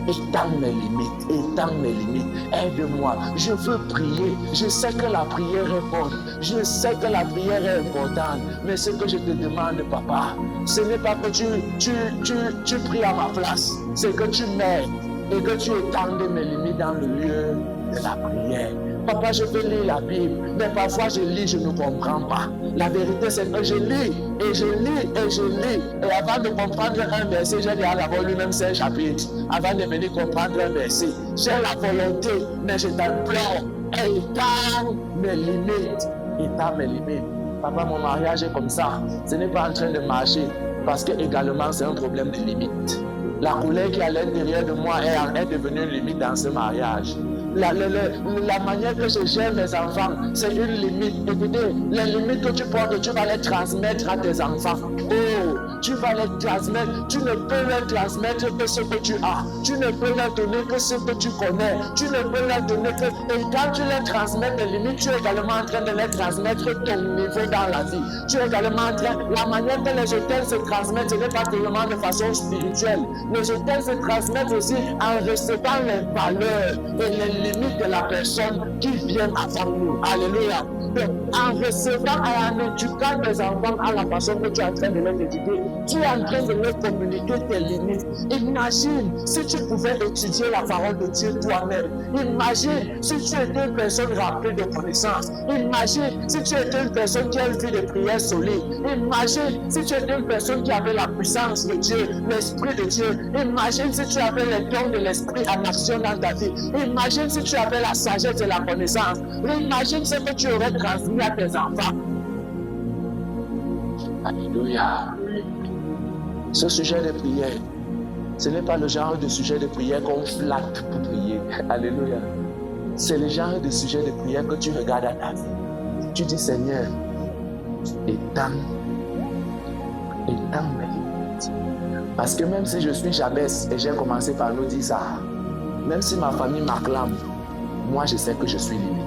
Étends mes limites, aide-moi. Je veux prier, je sais que la prière est bonne, je sais que la prière est importante, mais ce que je te demande, papa, ce n'est pas que tu pries à ma place, c'est que tu m'aides et que tu étendes mes limites dans le lieu de la prière. Papa, je veux lire la Bible, mais parfois je lis, je ne comprends pas. La vérité, c'est que je lis, et je lis, et je lis. Et avant de comprendre un verset, j'ai déjà d'abord lui-même 5 chapitres. Avant de venir comprendre un verset, j'ai la volonté, mais je t'implore, étends mes limites. Étends mes limites. Papa, mon mariage est comme ça. Ce n'est pas en train de marcher, parce que également, c'est un problème de limite. La colère qui est à l'intérieur de moi est devenue une limite dans ce mariage. La manière que je gère mes enfants, c'est une limite. Écoutez, les limites que tu portes, tu vas les transmettre à tes enfants. Oh, tu vas les transmettre. Tu ne peux leur transmettre que ce que tu as. Tu ne peux leur donner que ce que tu connais. Tu ne peux leur donner que... Et quand tu leur transmets tes limites, tu es également en train de leur transmettre ton niveau dans la vie. Tu es également en train... La manière que les hôtels se transmettent, ce n'est pas seulement de façon spirituelle. Les hôtels se transmettent aussi en recevant les valeurs et les limites de la personne qui vient avant nous. Alléluia. Donc, en recevant et en éduquant tes enfants à la façon que tu es en train de les éduquer, tu es en train de leur communiquer tes limites. Imagine si tu pouvais étudier la parole de Dieu toi-même. Imagine si tu étais une personne remplie de connaissances. Imagine si tu étais une personne qui a une vie de prière solide. Imagine si tu étais une personne qui avait la puissance de Dieu, l'Esprit de Dieu. Imagine si tu avais les dons de l'Esprit en action dans ta vie. Imagine si tu avais la sagesse et la connaissance. Imagine ce que tu aurais transmis à tes enfants. Alléluia. Ce sujet de prière, ce n'est pas le genre de sujet de prière qu'on flatte pour prier. Alléluia. C'est le genre de sujet de prière que tu regardes à ta vie. Tu dis, Seigneur, étends mes limites. Parce que même si je suis Jabès, et j'ai commencé par nous dire ça, même si ma famille m'acclame, moi je sais que je suis limité.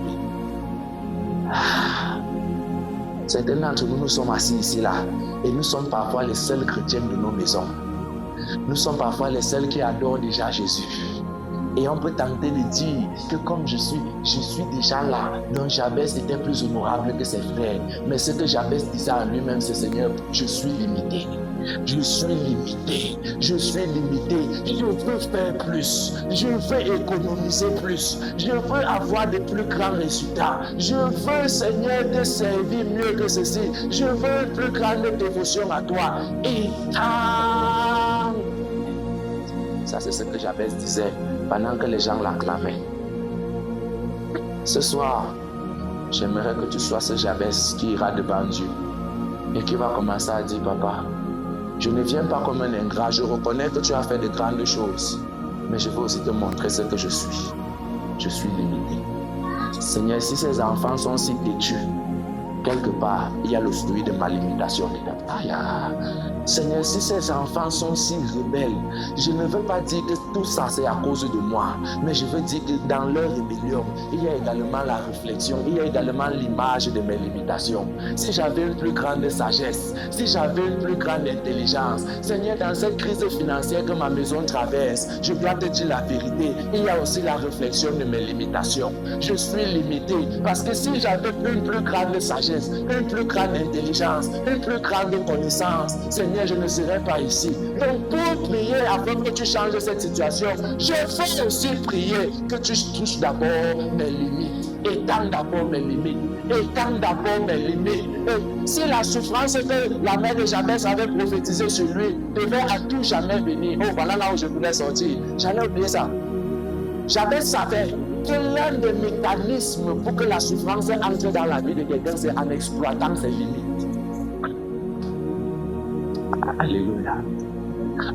Certains d'entre nous sommes assis ici là, et nous sommes parfois les seuls chrétiens de nos maisons. Nous sommes parfois les seuls qui adorent déjà Jésus. Et on peut tenter de dire que comme je suis déjà là. Donc Jabès était plus honorable que ses frères. Mais ce que Jabès disait à lui-même, c'est Seigneur, je suis limité. Je suis limité. Je suis limité. Je veux faire plus. Je veux économiser plus. Je veux avoir de plus grands résultats. Je veux, Seigneur, te servir mieux que ceci. Je veux une plus grande dévotion à toi. Et ça, c'est ce que Jabès disait pendant que les gens l'acclamaient. Ce soir, j'aimerais que tu sois ce Jabès qui ira devant Dieu et qui va commencer à dire, Papa, je ne viens pas comme un ingrat, je reconnais que tu as fait de grandes choses, mais je veux aussi te montrer ce que je suis. Je suis limité. Seigneur, si ces enfants sont si têtus, quelque part, il y a le fruit de ma limitation. Seigneur, si ces enfants sont si rebelles, je ne veux pas dire que tout ça c'est à cause de moi, mais je veux dire que dans leur rébellion, il y a également la réflexion, il y a également l'image de mes limitations. Si j'avais une plus grande sagesse, si j'avais une plus grande intelligence, Seigneur, dans cette crise financière que ma maison traverse, je dois te dire la vérité, il y a aussi la réflexion de mes limitations. Je suis limité parce que si j'avais une plus grande sagesse, une plus grande intelligence, une plus grande connaissance, Seigneur, je ne serais pas ici. Donc pour prier afin que tu changes cette situation, je veux aussi prier que tu touches d'abord mes limites. Étends d'abord mes limites. Étends d'abord mes limites. Et si la souffrance que la mère de Jabez avait prophétisée sur lui devait à tout jamais venir, oh voilà là où je voulais sortir. J'allais oublier ça. Jabez savait que l'un des mécanismes pour que la souffrance entre dans la vie de quelqu'un, c'est en exploitant ses limites. Alléluia.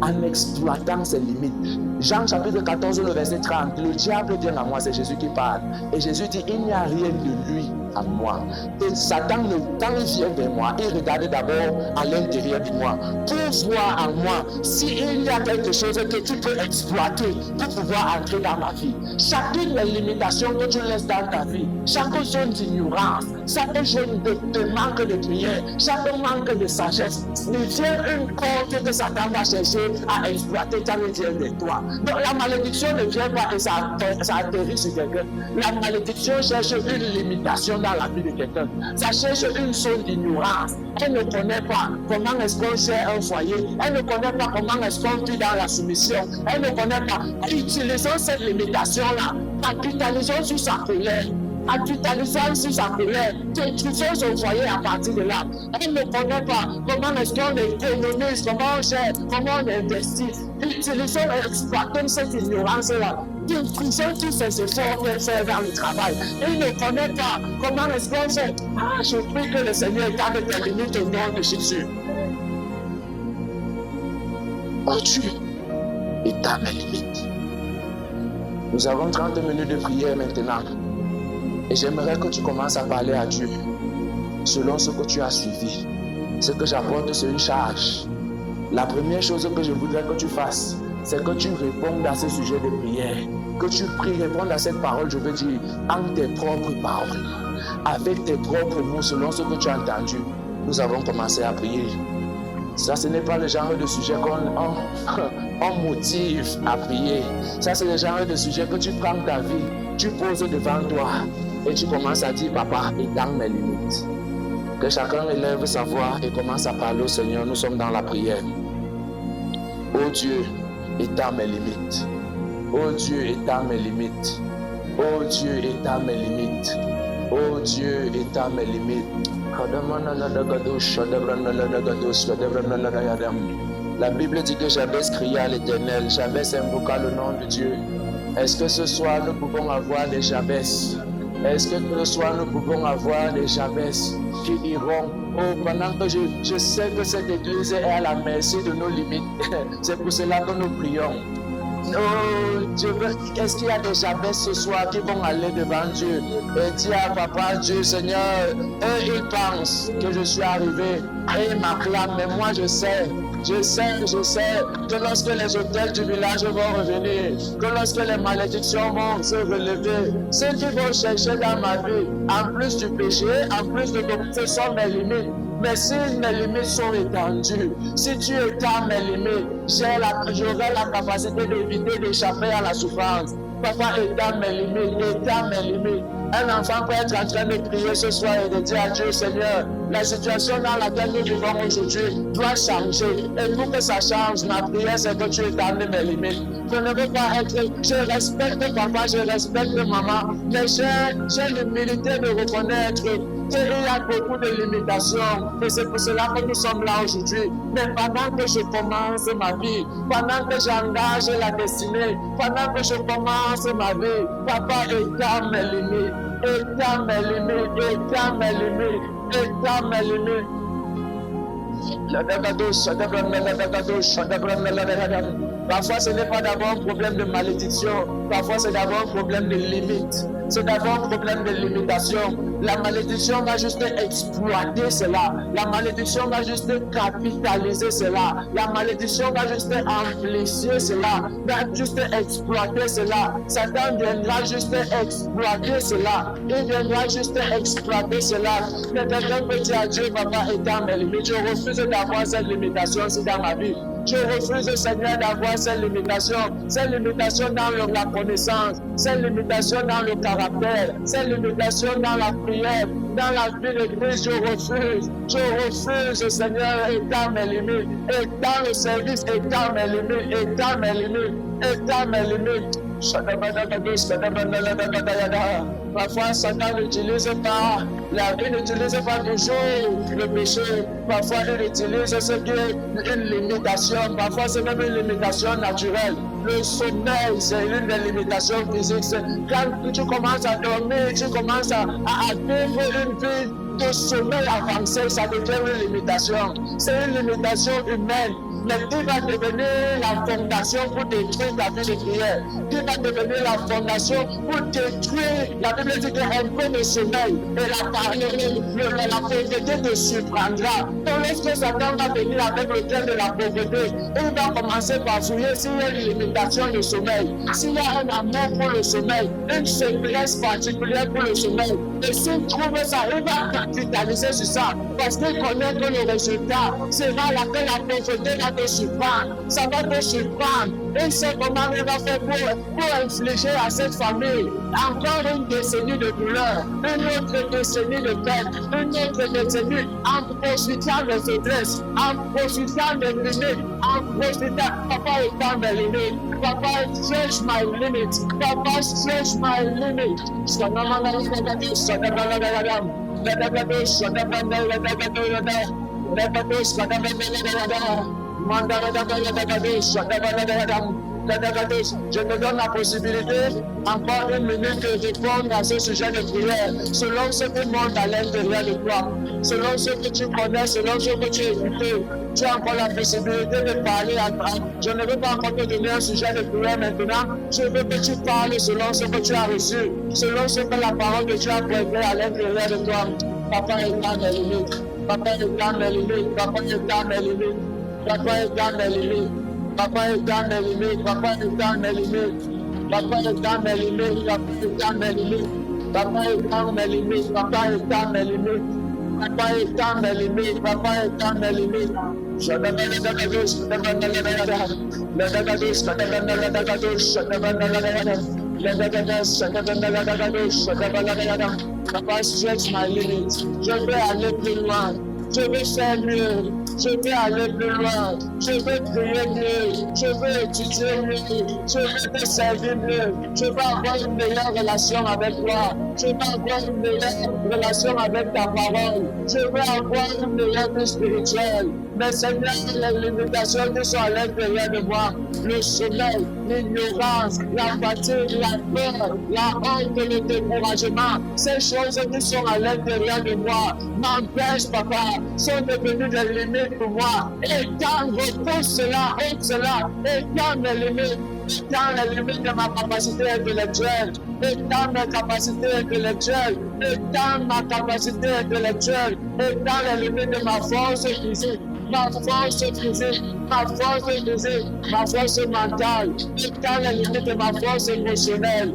En exploitant ses limites. Jean chapitre 14, le verset 30. Le diable vient à moi, c'est Jésus qui parle. Et Jésus dit, il n'y a rien de lui à moi. Et Satan, quand il vient vers moi, il regarde d'abord à l'intérieur de moi pour voir en moi s'il y a quelque chose que tu peux exploiter pour pouvoir entrer dans ma vie. Chacune des limitations que tu laisses dans ta vie, chaque zone d'ignorance, chaque zone de manque de prière, chaque manque de sagesse, il tient une corde que Satan va chercher à exploiter quand il vient de toi. Donc la malédiction ne vient pas et ça atterrit sur quelqu'un. La malédiction cherche une limitation dans la vie de quelqu'un. Ça cherche une zone d'ignorance. Elle ne connaît pas comment est-ce qu'on gère un foyer. Elle ne connaît pas comment est-ce qu'on vit dans la soumission. Elle ne connaît pas. Utilisons cette limitation-là. Capitalisons sur sa colère. Capitalisons sur sa colère, détruisons son foyer à partir de là. Elle ne connaît pas comment est-ce qu'on économise, comment on gère, comment on investit. Utilisons et exploitons cette ignorance-là. Détruisons tous ces efforts qu'elle fait vers le travail. Elle ne connaît pas comment est-ce qu'on fait. Je prie que le Seigneur garde tes limites au nom de Jésus. Oh Dieu, éteins mes limites. Nous avons 30 minutes de prière maintenant. Et j'aimerais que tu commences à parler à Dieu selon ce que tu as suivi. Ce que j'apporte, c'est une charge. La première chose que je voudrais que tu fasses, c'est que tu répondes à ce sujet de prière. Que tu pries, réponds à cette parole, je veux dire, en tes propres paroles. Avec tes propres mots, selon ce que tu as entendu. Nous avons commencé à prier. Ça, ce n'est pas le genre de sujet qu'on motive à prier. Ça, c'est le genre de sujet que tu prends ta vie, tu poses devant toi. Et tu commences à dire, papa, étends mes limites. Que chacun élève sa voix et commence à parler au Seigneur. Nous sommes dans la prière. Oh Dieu, étends mes limites. Oh Dieu, étends mes limites. Oh Dieu, étends mes limites. Oh Dieu, étends mes limites. La Bible dit que Jabez cria à l'Éternel. Jabez invoqua le nom de Dieu. Est-ce que ce soir nous pouvons avoir des Jabez? Est-ce que ce soir nous pouvons avoir des Jabez qui iront, pendant que je sais que cette église est à la merci de nos limites. C'est pour cela que nous prions. Oh, est-ce qu'il y a des Jabez ce soir qui vont aller devant Dieu et dire à Papa Dieu, Seigneur, eux ils pensent que je suis arrivé et ils m'acclament, mais moi je sais que lorsque les hôtels du village vont revenir, que lorsque les malédictions vont se relever, ceux qui vont chercher dans ma vie, en plus du péché, en plus de ce sont mes limites. Mais si mes limites sont étendues, si tu étends mes limites, j'aurai la capacité d'éviter d'échapper à la souffrance. Papa, étends mes limites, étends mes limites. Un enfant peut être en train de prier ce soir et de dire à Dieu, Seigneur, la situation dans laquelle nous vivons aujourd'hui doit changer. Et pour que ça change, ma prière, c'est que tu étendes mes limites. Je ne veux pas être, je respecte papa, je respecte maman, mais j'ai l'humilité de reconnaître qu'il y a beaucoup de limitations. Et c'est pour cela que nous sommes là aujourd'hui. Mais pendant que je commence ma vie, pendant que j'engage la destinée, pendant que je commence ma vie, papa, étends mes limites. Étends mes limites, étends mes limites, étends mes limites. Parfois, ce n'est pas d'abord un problème de malédiction. Parfois, c'est d'abord un problème de limite. C'est d'abord un problème de limitation. La malédiction va juste exploiter cela. La malédiction va juste capitaliser cela. La malédiction va juste amplifier cela. Va juste exploiter cela. Satan viendra juste exploiter cela. Il viendra juste exploiter cela. Mais quelqu'un peut dire à Dieu, papa, étant mes limites, je refuse d'avoir cette limitation aussi dans ma vie. Je refuse, Seigneur, d'avoir ces limitations dans la connaissance, ces limitations dans le caractère, ces limitations dans la prière, dans la vie de Christ. Je refuse, Seigneur, étant mes limites, étant le service, étant mes limites, étant mes limites, étant mes limites. Parfois, Satan n'utilise pas, la vie n'utilise pas toujours le péché. Parfois, il utilise ce qui est une limitation. Parfois, c'est même une limitation naturelle. Le sommeil, c'est une des limitations physiques. Quand tu commences à dormir, tu commences à vivre une vie de sommeil avancé, ça devient une limitation. C'est une limitation humaine. Mais qui va devenir la fondation pour détruire la vie de prière. Qui va devenir la fondation pour détruire. La Bible dit qu'un peu de sommeil et la pauvreté te surprendra. Donc lorsque Satan va venir avec le thème de la pauvreté, il va commencer par fouiller s'il y a une limitation de sommeil, s'il y a un amour pour le sommeil, une faiblesse particulière pour le sommeil. Et s'il trouve ça, il va capitaliser sur ça. Parce qu'il connaît que le résultat sera la pauvreté va te surprendre. Ça va te surprendre. Il sait comment il va faire pour infliger à cette famille encore une décennie de douleur, une autre décennie de peine, une autre décennie en profitant des faiblesses, en profitant des limites, en profitant. Papa étant mes limites. Papa stretch my limits. Papa stretch my limits. Je me donne la possibilité, encore une minute, de répondre à ce sujet de prière, selon ce qui monte à l'intérieur de toi, selon ce que tu connais, selon ce que tu as écouté. Tu as encore la possibilité de parler à toi. Je ne veux pas encore te donner un sujet de prière maintenant. Je veux que tu parles selon ce que tu as reçu, selon ce que la parole que tu as prêtée à l'intérieur de toi. Papa est dans mes limites. Papa est dans mes limites. Papa est dans mes limites. Papa est dans mes limites. Papa est dans mes limites. Papa est dans mes limites. Papa est dans mes limites. Papa est dans mes limites. Papa est dans mes limites. Papa est dans mes limites. Papa est dans mes limites. Papa, stretch my limits. Je veux aller plus loin. Je veux faire mieux. Je veux aller plus loin. Je veux prier mieux. Je veux étudier mieux. Je veux te servir mieux. Je veux avoir une meilleure relation avec toi. Je veux avoir une meilleure relation avec ta parole. Je veux avoir une meilleure vie spirituelle. Mais Seigneur, les limitations qui sont à l'intérieur de moi, le sommeil, l'ignorance, la fatigue, la peur, la honte, le découragement, ces choses qui sont à l'intérieur de moi m'empêchent, papa, sont devenues des limites pour moi. Et quand repousse cela, ôte cela, et quand mes limites, dans les limites de ma capacité intellectuelle, et dans mes capacités intellectuelles, et dans ma capacité intellectuelle, et dans les limites de ma force physique, ma force physique, ma force physique, ma force mentale, et dans les limites de ma force émotionnelle.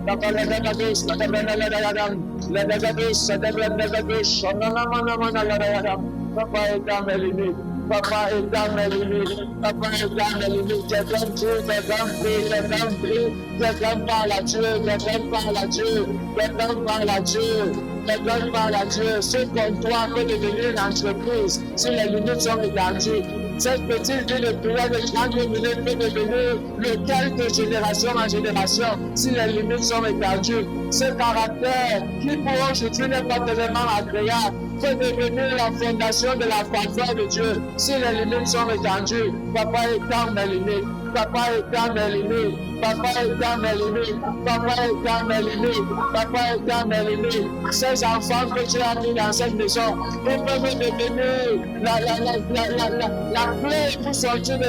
Papa est dans mes limites. Papa est dans mes limites. Papa est dans mes limites. Quelqu'un prie, quelqu'un prie, quelqu'un prie. Quelqu'un parle à Dieu, quelqu'un parle à Dieu, quelqu'un parle à Dieu. Quelqu'un parle à Dieu. Ce comptoir peut devenir une entreprise si les limites sont étendues. Cette petite vie de prière de 30 minutes peut devenir lequel de génération en génération si les limites sont étendues. Ce caractère qui pour aujourd'hui n'est pas tellement agréable peut devenir la fondation de la faveur de Dieu si les limites sont étendues. Papa est dans mes limites. Papa éternel aimé, Papa éternel aimé, Papa éternel aimé, Papa éternel aimé. Ces enfants que tu as mis dans cette maison, ils peuvent devenir la clé pour sortir de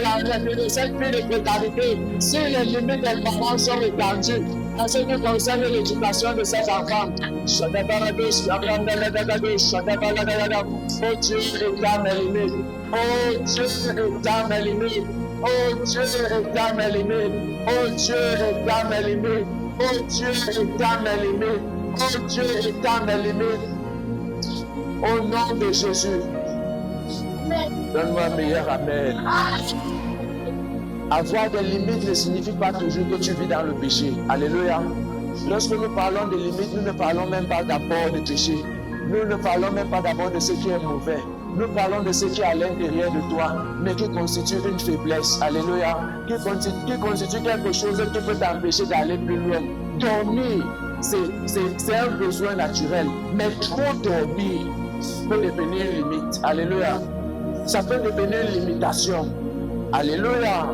cette vie de précarité. Si les limites des parents sont étendues, en ce qui concerne l'éducation de ces enfants. Oh Dieu éternel aimé, oh Dieu éternel aimé, oh Dieu éternel aimé, oh Dieu éternel aimé, oh Dieu éternel aimé, oh Dieu éternel aimé, au nom de Jésus, donne-moi un meilleur amen. Avoir des limites ne signifie pas toujours que tu vis dans le péché. Alléluia. Lorsque nous parlons de limites, nous ne parlons même pas d'abord de péché. Nous ne parlons même pas d'abord de ce qui est mauvais. Nous parlons de ce qui est à l'intérieur de toi, mais qui constitue une faiblesse. Alléluia. Qui constitue quelque chose qui peut t'empêcher d'aller plus loin. Dormir, c'est un besoin naturel, mais trop dormir peut devenir une limite. Alléluia. Ça peut devenir une limitation. Alléluia.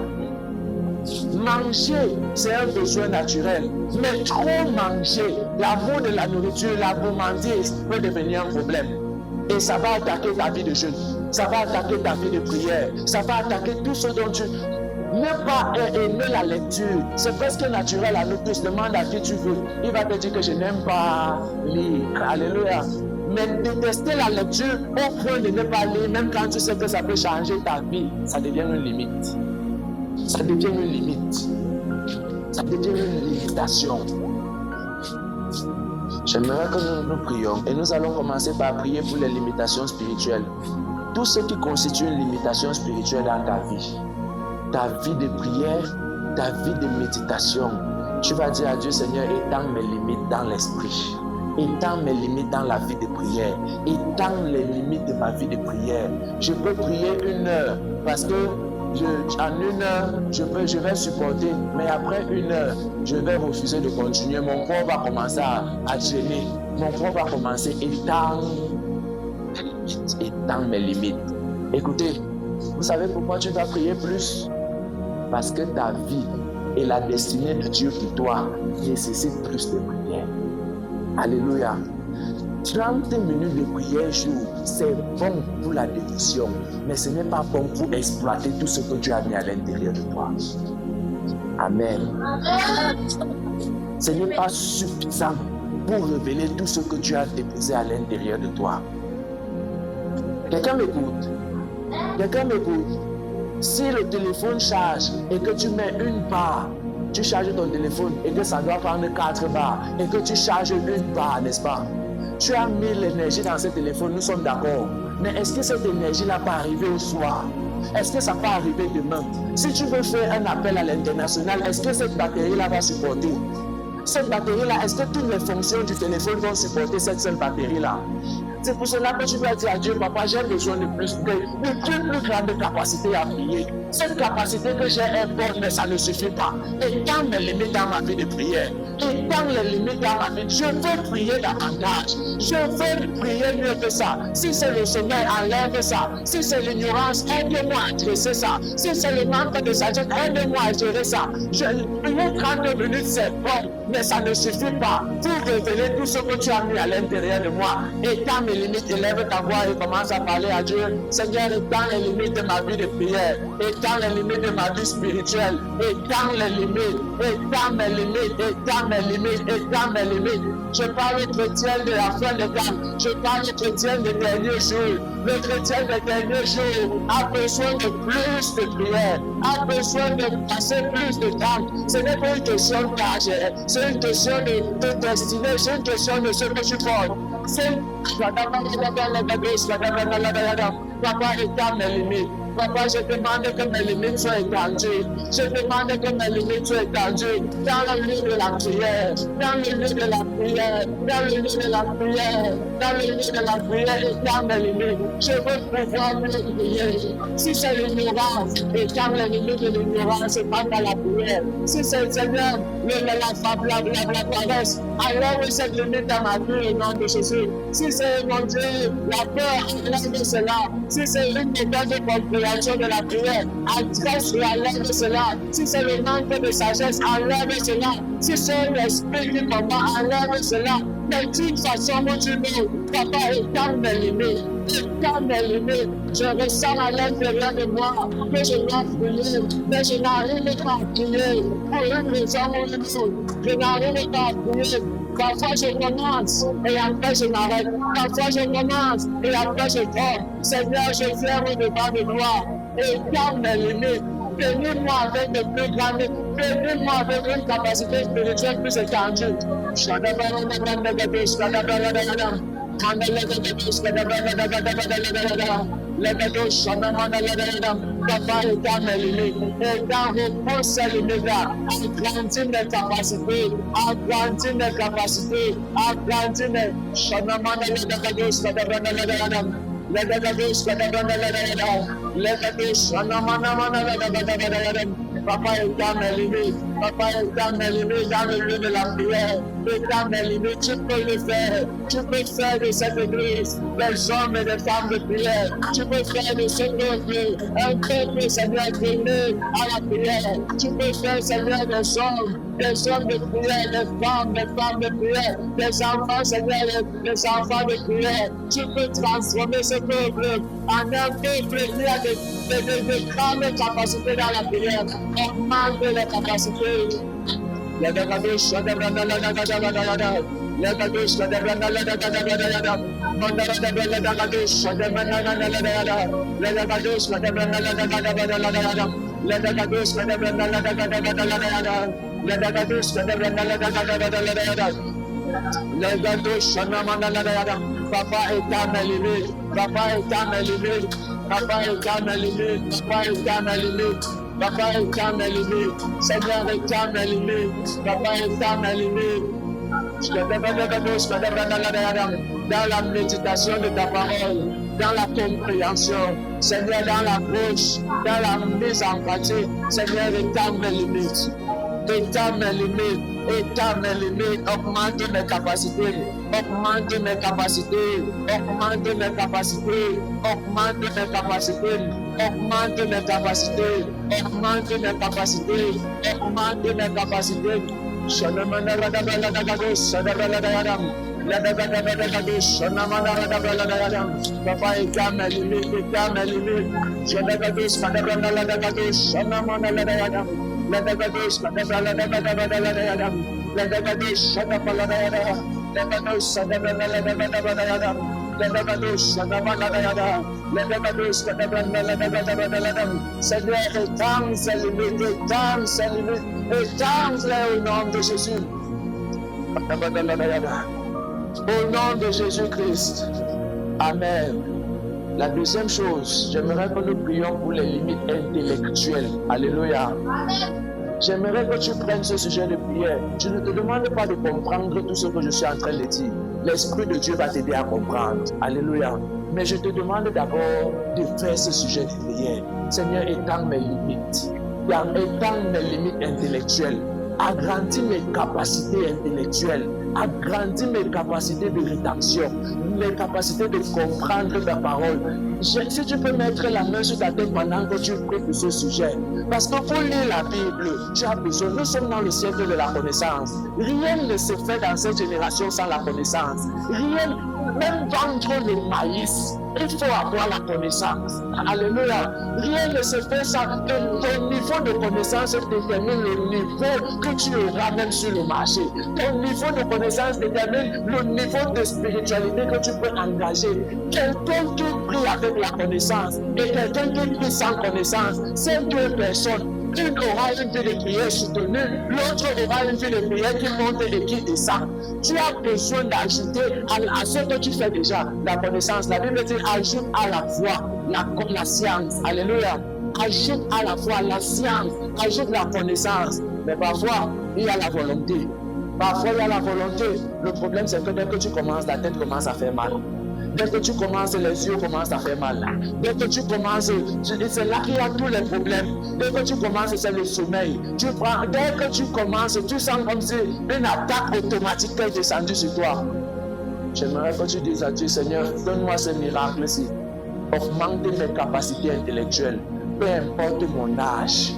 Manger, c'est un besoin naturel, mais trop manger, l'amour de la nourriture, la gourmandise peut devenir un problème. Et ça va attaquer ta vie de jeûne, ça va attaquer ta vie de prière, ça va attaquer tout ce dont tu... Ne pas aimer la lecture, c'est presque naturel à nous tous. Demande à qui tu veux, il va te dire que je n'aime pas lire. Alléluia. Mais détester la lecture au point de ne pas lire, même quand tu sais que ça peut changer ta vie, ça devient une limite. Ça devient une limite. Ça devient une limitation. J'aimerais que nous prions et nous allons commencer par prier pour les limitations spirituelles. Tout ce qui constitue une limitation spirituelle dans ta vie de prière, ta vie de méditation, tu vas dire à Dieu, Seigneur, étends mes limites dans l'esprit. Étends mes limites dans la vie de prière. Étends les limites de ma vie de prière. Je peux prier 1 heure parce que en 1 heure, je vais supporter, mais après 1 heure, je vais refuser de continuer. Mon corps va commencer à gêner. Mon corps va commencer à étendre mes limites. Écoutez, vous savez pourquoi tu dois prier plus? Parce que ta vie et la destinée de Dieu pour toi nécessitent plus de prière. Alléluia. 30 minutes de prière jour, c'est bon pour la dévotion, mais ce n'est pas bon pour exploiter tout ce que Dieu a mis à l'intérieur de toi. Amen. Ce n'est pas suffisant pour révéler tout ce que Dieu a déposé à l'intérieur de toi. Quelqu'un m'écoute? Quelqu'un m'écoute? Si le téléphone charge et que tu mets 1 barre, tu charges ton téléphone et que ça doit prendre 4 barres et que tu charges 1 barre, n'est-ce pas? Tu as mis l'énergie dans ce téléphone, nous sommes d'accord. Mais est-ce que cette énergie-là peut arriver au soir? Est-ce que ça peut arriver demain? Si tu veux faire un appel à l'international, est-ce que cette batterie-là va supporter? Cette batterie-là, est-ce que toutes les fonctions du téléphone vont supporter cette seule batterie-là? C'est pour cela que tu dois dire à Dieu, papa, j'ai besoin de plus grande capacité à prier. Cette capacité que j'ai est bonne, mais ça ne suffit pas. Étends mes limites dans ma vie de prière. Étends les limites dans ma vie. Je veux prier davantage. Je veux prier mieux que ça. Si c'est le sommeil, enlève ça. Si c'est l'ignorance, aide-moi à dresser ça. Si c'est le manque de sagesse, aide-moi à gérer ça. Je prier 30 minutes, c'est bon, mais ça ne suffit pas pour révéler tout ce que tu as mis à l'intérieur de moi. Étends mes limites, élève ta voix et commence à parler à Dieu. Seigneur, étends les limites de ma vie de prière. Étends les limites de ma vie spirituelle. Étends les limites. Étends mes limites. Étends mes limites. Étends mes limites. Je parle au chrétien de la fin des temps. Je parle au chrétien des derniers jours. Le chrétien des derniers jours a besoin de plus de prière, a besoin de passer plus de temps. Ce n'est pas une question d'âge, c'est une question de destinée, c'est une question de ce que tu portes. C'est Papa, étends mes limites. Papa, je demande que mes limites soient étendues. Je demande que mes limites soient étendues dans le lieu de la prière, dans le lieu de la prière, dans le lieu de la prière, dans le lieu de la prière, étends mes limites. Je veux pouvoir mieux prier. Si c'est l'ignorance, étends les limites de l'ignorance, pas dans la prière. Si c'est le Seigneur, la paresse, alors cette limite dans ma vie au nom de Jésus. Si c'est mon Dieu, la peur, enlève cela. Si c'est une méthode de compris, compréhension de la prière, adresse et enlève cela. Si c'est le manque de sagesse, enlève cela. Si c'est l'esprit qui combat, enlève cela. Mais d'une façon ou d'une autre, papa, étends mes limites. Étends mes limites. Je ressens à l'intérieur de moi que je dois prier, mais je n'arrive pas à prier. Pour une raison ou une autre, je n'arrive pas à prier. Parfois je commence et après je m'arrête. Parfois je commence et après je tombe. Seigneur, je viens au-devant de toi. Étends mes limites. Bénis-moi avec de plus grandes. Bénis-moi avec une capacité spirituelle plus étendue. Papa, étends mes limites, repose ces limites-là, agrandis mes capacités, agrandis mes capacités, agrandis mes... Papa, étends mes limites. Papa, étends mes limites dans le lieu de la prière. Étends mes limites, tu peux le faire. Tu peux faire de cette église des hommes et des femmes de prière. Tu peux faire de ce peuple un peuple, Seigneur, donné à la prière. Tu peux faire, Seigneur, des hommes de prière, des femmes de prière, des enfants, Seigneur, des enfants de prière. Tu peux transformer ce peuple en un peuple qui a de grandes capacités dans la prière. Augmente les capacités. Papa, étends mes limites. Papa, étends mes limites. Papa, étends mes limites. Papa, étends mes limites. Papa, étends mes limites. Seigneur, étends mes limites. Papa, étends mes limites. Dans la méditation de ta parole, dans la compréhension, Seigneur, dans la bouche, dans la mise en pratique, Seigneur, étends mes limites. Étends mes limites. Étends mes limites, augmente mes capacités, augmente mes capacités, augmente mes capacités, augmente mes capacités, augmente mes capacités, augmente mes capacités, augmente mes capacités. Papa, étends mes limites, étends mes limites. Seigneur, étends ces limites, étends ces limites, étends-les au nom de Jésus. Au nom de Jésus-Christ. Amen. La deuxième chose, j'aimerais que nous prions pour les limites intellectuelles. Alléluia. J'aimerais que tu prennes ce sujet de prière. Je ne te demande pas de comprendre tout ce que je suis en train de dire. L'Esprit de Dieu va t'aider à comprendre. Alléluia. Mais je te demande d'abord de faire ce sujet de prière. Seigneur, étends mes limites. Étends mes limites intellectuelles. Agrandis mes capacités intellectuelles. Agrandis mes capacités de rédaction, mes capacités de comprendre ta parole. Si tu peux mettre la main sur ta tête pendant que tu pries pour ce sujet. Parce que pour lire la Bible, tu as besoin. Nous sommes dans le siècle de la connaissance. Rien ne se fait dans cette génération sans la connaissance. Rien, même vendre le maïs, il faut avoir la connaissance. Alléluia. Rien ne se fait sans. Ton niveau de connaissance détermine le niveau que tu auras même sur le marché. Ton niveau de connaissance détermine le niveau de spiritualité que tu peux engager. Quelqu'un qui prie avec la connaissance et quelqu'un qui prie sans connaissance, ces deux personnes, une aura une vie de prière soutenue, l'autre aura une vie de prière qui monte et qui descend. Tu as besoin d'ajouter à ce que tu fais déjà la connaissance. La Bible dit ajoute à la foi la science. Alléluia. Ajoute à la foi la science, ajoute la connaissance. Mais parfois, il y a la volonté. Parfois, il y a la volonté. Le problème, c'est que dès que tu commences, la tête commence à faire mal. Dès que tu commences, les yeux commencent à faire mal. Dès que tu commences, c'est là qu'il y a tous les problèmes. Dès que tu commences, c'est le sommeil. Dès que tu commences, tu sens comme si une attaque automatique est descendue sur toi. J'aimerais que tu dises à Dieu, Seigneur, donne-moi ce miracle-ci. augmente mes capacités intellectuelles. Peu importe mon âge,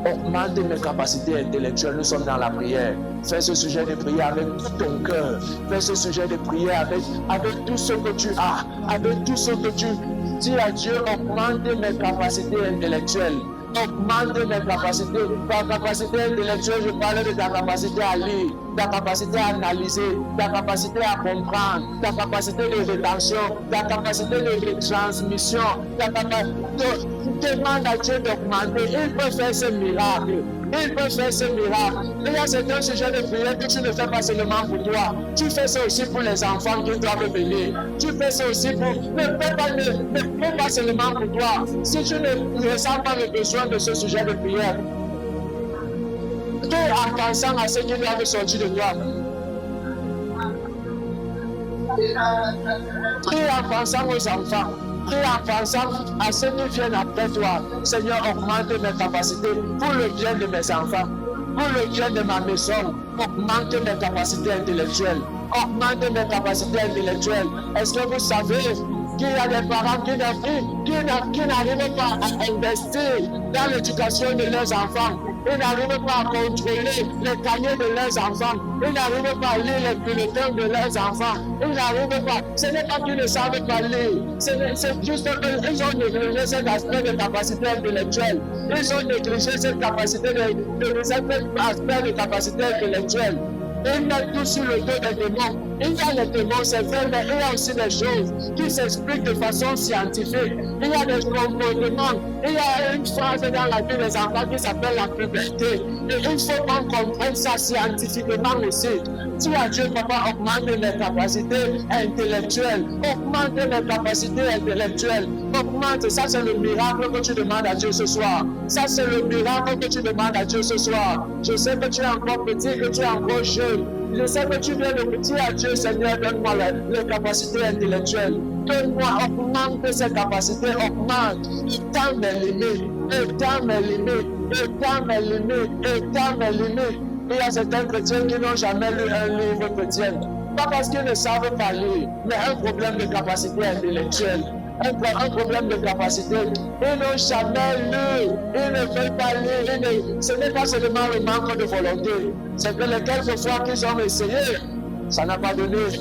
augmente mes capacités intellectuelles. Nous sommes dans la prière. Fais ce sujet de prière avec tout ton cœur. Fais ce sujet de prière avec tout ce que tu as, avec tout ce que tu dis à Dieu. Augmente mes capacités intellectuelles. Augmente mes capacités. Ta capacité intellectuelle, je parlais de ta capacité à lire, ta capacité à analyser, ta capacité à comprendre, ta capacité de rétention, ta capacité de transmission, ta capacité. Demande à Dieu d'augmenter. Il peut faire ce miracle. Il peut faire ce miracle. Il y a certains sujets de prière que tu ne fais pas seulement pour toi. Tu fais ça aussi pour les enfants qui doivent venir. Tu fais ça aussi pour... Ne fais pas seulement pour toi. Si tu ne ressens pas le besoin de ce sujet de prière, tu es en pensant à ce qui doivent sortir de toi. Tu es en pensant aux enfants. Tu es en pensant à ceux qui viennent après toi. Seigneur, augmente mes capacités pour le bien de mes enfants, pour le bien de ma maison. Augmente mes capacités intellectuelles. Augmente mes capacités intellectuelles. Est-ce que vous savez qu'il y a des parents qui n'arrivent pas à investir dans l'éducation de leurs enfants? Ils n'arrivent pas à contrôler les cahiers de leurs enfants. Ils n'arrivent pas à lire les bulletins de leurs enfants. Ils n'arrivent pas. Ce n'est pas qu'ils ne savent pas lire. C'est juste qu'ils ont négligé cet aspect de capacité intellectuelle. Ils ont négligé cette capacité cet aspect de capacité intellectuelle. Ils mettent tout sur le dos des démons. Il y a les démons, c'est vrai, mais il y a aussi des choses qui s'expliquent de façon scientifique. Il y a des comportements. Il y a une phrase dans la vie des enfants qui s'appelle la puberté. Et il faut qu'on comprenne ça scientifiquement aussi. Tu as Dieu, papa, augmente mes capacités intellectuelles. Augmente mes capacités intellectuelles. Augmente. Ça, c'est le miracle que tu demandes à Dieu ce soir. Ça, c'est le miracle que tu demandes à Dieu ce soir. Je sais que tu es encore petit, que tu es encore jeune. Je sais que tu viens de dire à Dieu, Seigneur, donne-moi les capacités intellectuelles. Donne-moi, augmente ces capacités, augmente. Étends mes limites, étends mes limites, étends mes limites, étends mes limites. Il y a certains chrétiens qui n'ont jamais lu un livre chrétien. Pas parce qu'ils ne savent pas lire, mais un problème de capacité intellectuelle. Un problème de capacité. Ils n'ont jamais lu, ils ne veulent pas lire. Ce n'est pas seulement le manque de volonté, c'est que les quelques fois qu'ils ont essayé, ça n'a pas donné.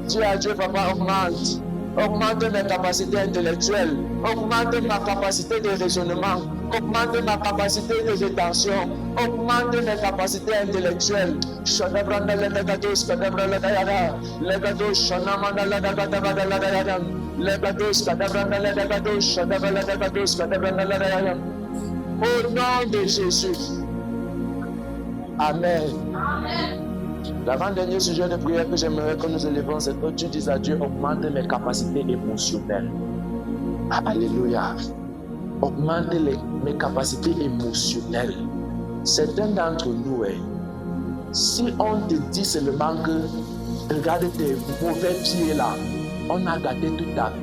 Dieu à Dieu, papa, augmente. Augmente mes capacités intellectuelles, augmente ma capacité de raisonnement, augmente ma capacité de rétention, augmente mes capacités intellectuelles. Au nom de Jésus. Amen. L'avant-dernier sujet de prière que j'aimerais que nous élevons, c'est que tu dis à Dieu, augmente mes capacités émotionnelles. Alléluia. Augmente mes capacités émotionnelles. Certains d'entre nous, si on te dit seulement que regarde tes mauvais pieds là, on a gâté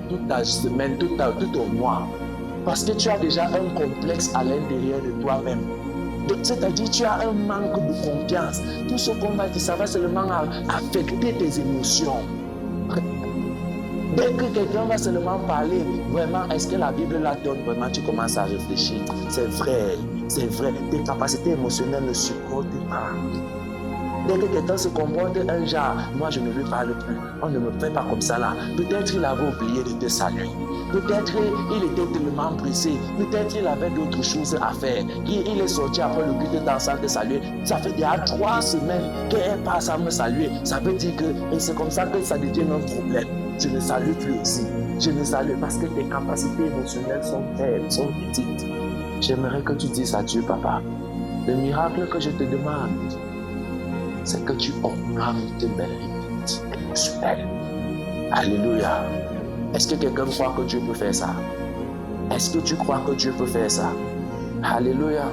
toute ta semaine, tout ton mois. Parce que tu as déjà un complexe à l'intérieur de toi-même. C'est-à-dire tu as un manque de confiance. Tout ce qu'on va dire, ça va seulement affecter tes émotions. Dès que quelqu'un va seulement parler, vraiment, est-ce que la Bible la donne? Vraiment, tu commences à réfléchir. C'est vrai. Tes capacités émotionnelles ne supportent pas. Dès que quelqu'un se comporte un genre, moi je ne lui parle plus. On ne me fait pas comme ça là. Peut-être il avait oublié de te saluer. Peut-être il était tellement pressé. Peut-être il avait d'autres choses à faire. Il est sorti après le but de temps sans te saluer. Ça fait déjà 3 semaines qu'elle passe à me saluer. Ça veut dire que c'est comme ça que ça devient un problème. Je ne salue plus aussi. Je ne salue parce que tes capacités émotionnelles sont faibles, sont petites. J'aimerais que tu dises à Dieu, papa, le miracle que je te demande, c'est que tu augmentes mes limites émotionnelles. Alléluia. Est-ce que quelqu'un croit que Dieu peut faire ça? Est-ce que tu crois que Dieu peut faire ça? Alléluia.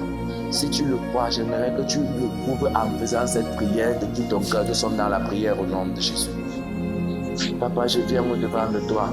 Si tu le crois, j'aimerais que tu le prouves en faisant cette prière de tout ton cœur. Nous sommes dans la prière au nom de Jésus. Papa, je viens au-devant de toi.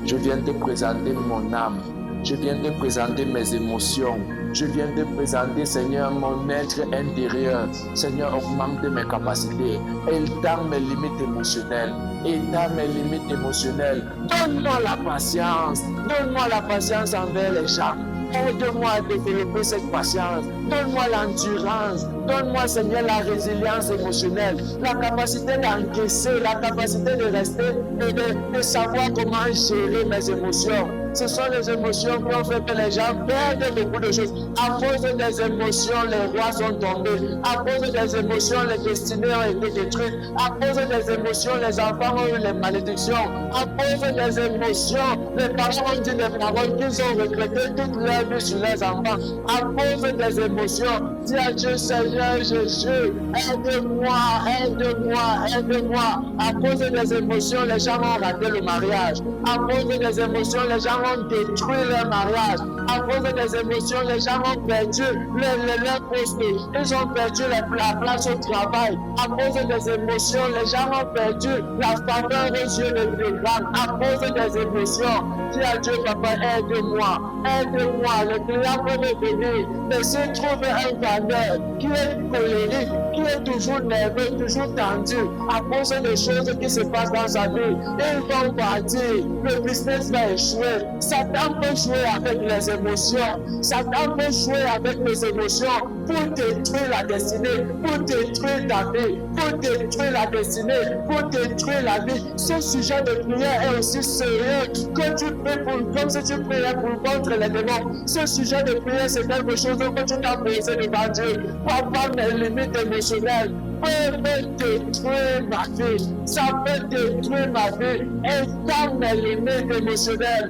Je viens te présenter mon âme. Je viens te présenter mes émotions. je viens te présenter, Seigneur, mon être intérieur. Seigneur, augmente mes capacités, étends mes limites émotionnelles. Étends mes limites émotionnelles. Donne-moi la patience. Donne-moi la patience envers les gens. Aide-moi à développer cette patience. Donne-moi l'endurance. Donne-moi, Seigneur, la résilience émotionnelle, la capacité d'encaisser, la capacité de rester et de savoir comment gérer mes émotions. Ce sont les émotions qui ont fait que les gens perdent beaucoup de choses. À cause des émotions, les rois sont tombés. À cause des émotions, les destinées ont été détruites. À cause des émotions, les enfants ont eu les malédictions. À cause des émotions, les parents ont dit des paroles qu'ils ont regrettées toute leur vie sur leurs enfants. À cause des émotions, dis à Dieu, Seigneur Jésus, aide-moi, aide-moi, aide-moi. À cause des émotions, les gens ont raté le mariage. À cause des émotions, les gens ont détruit leur mariage. À cause des émotions, les gens ont perdu leur poste. Ils ont perdu la place au travail. À cause des émotions, les gens ont perdu la faveur aux yeux des grands. À cause des émotions, dis à Dieu, Papa, aide-moi. Aide-moi. Le client peut me venir. Mais s'il trouve un vendeur qui est colérique, qui est toujours nerveux, toujours tendu, à cause des choses qui se passent dans sa vie, ils vont partir. Le business va échouer. Satan peut jouer avec les émotions. Satan peut jouer avec les émotions pour détruire la destinée, pour détruire ta vie, pour détruire la destinée, pour détruire la vie. Ce sujet de prière est aussi sérieux que tu pries comme si tu priais pour contre les démons. Ce sujet de prière, c'est quelque chose que tu t'as posé devant Dieu. Papa, mes limites émotionnelles peut détruire ma vie. Ça peut détruire ma vie. Étends mes limites émotionnelles.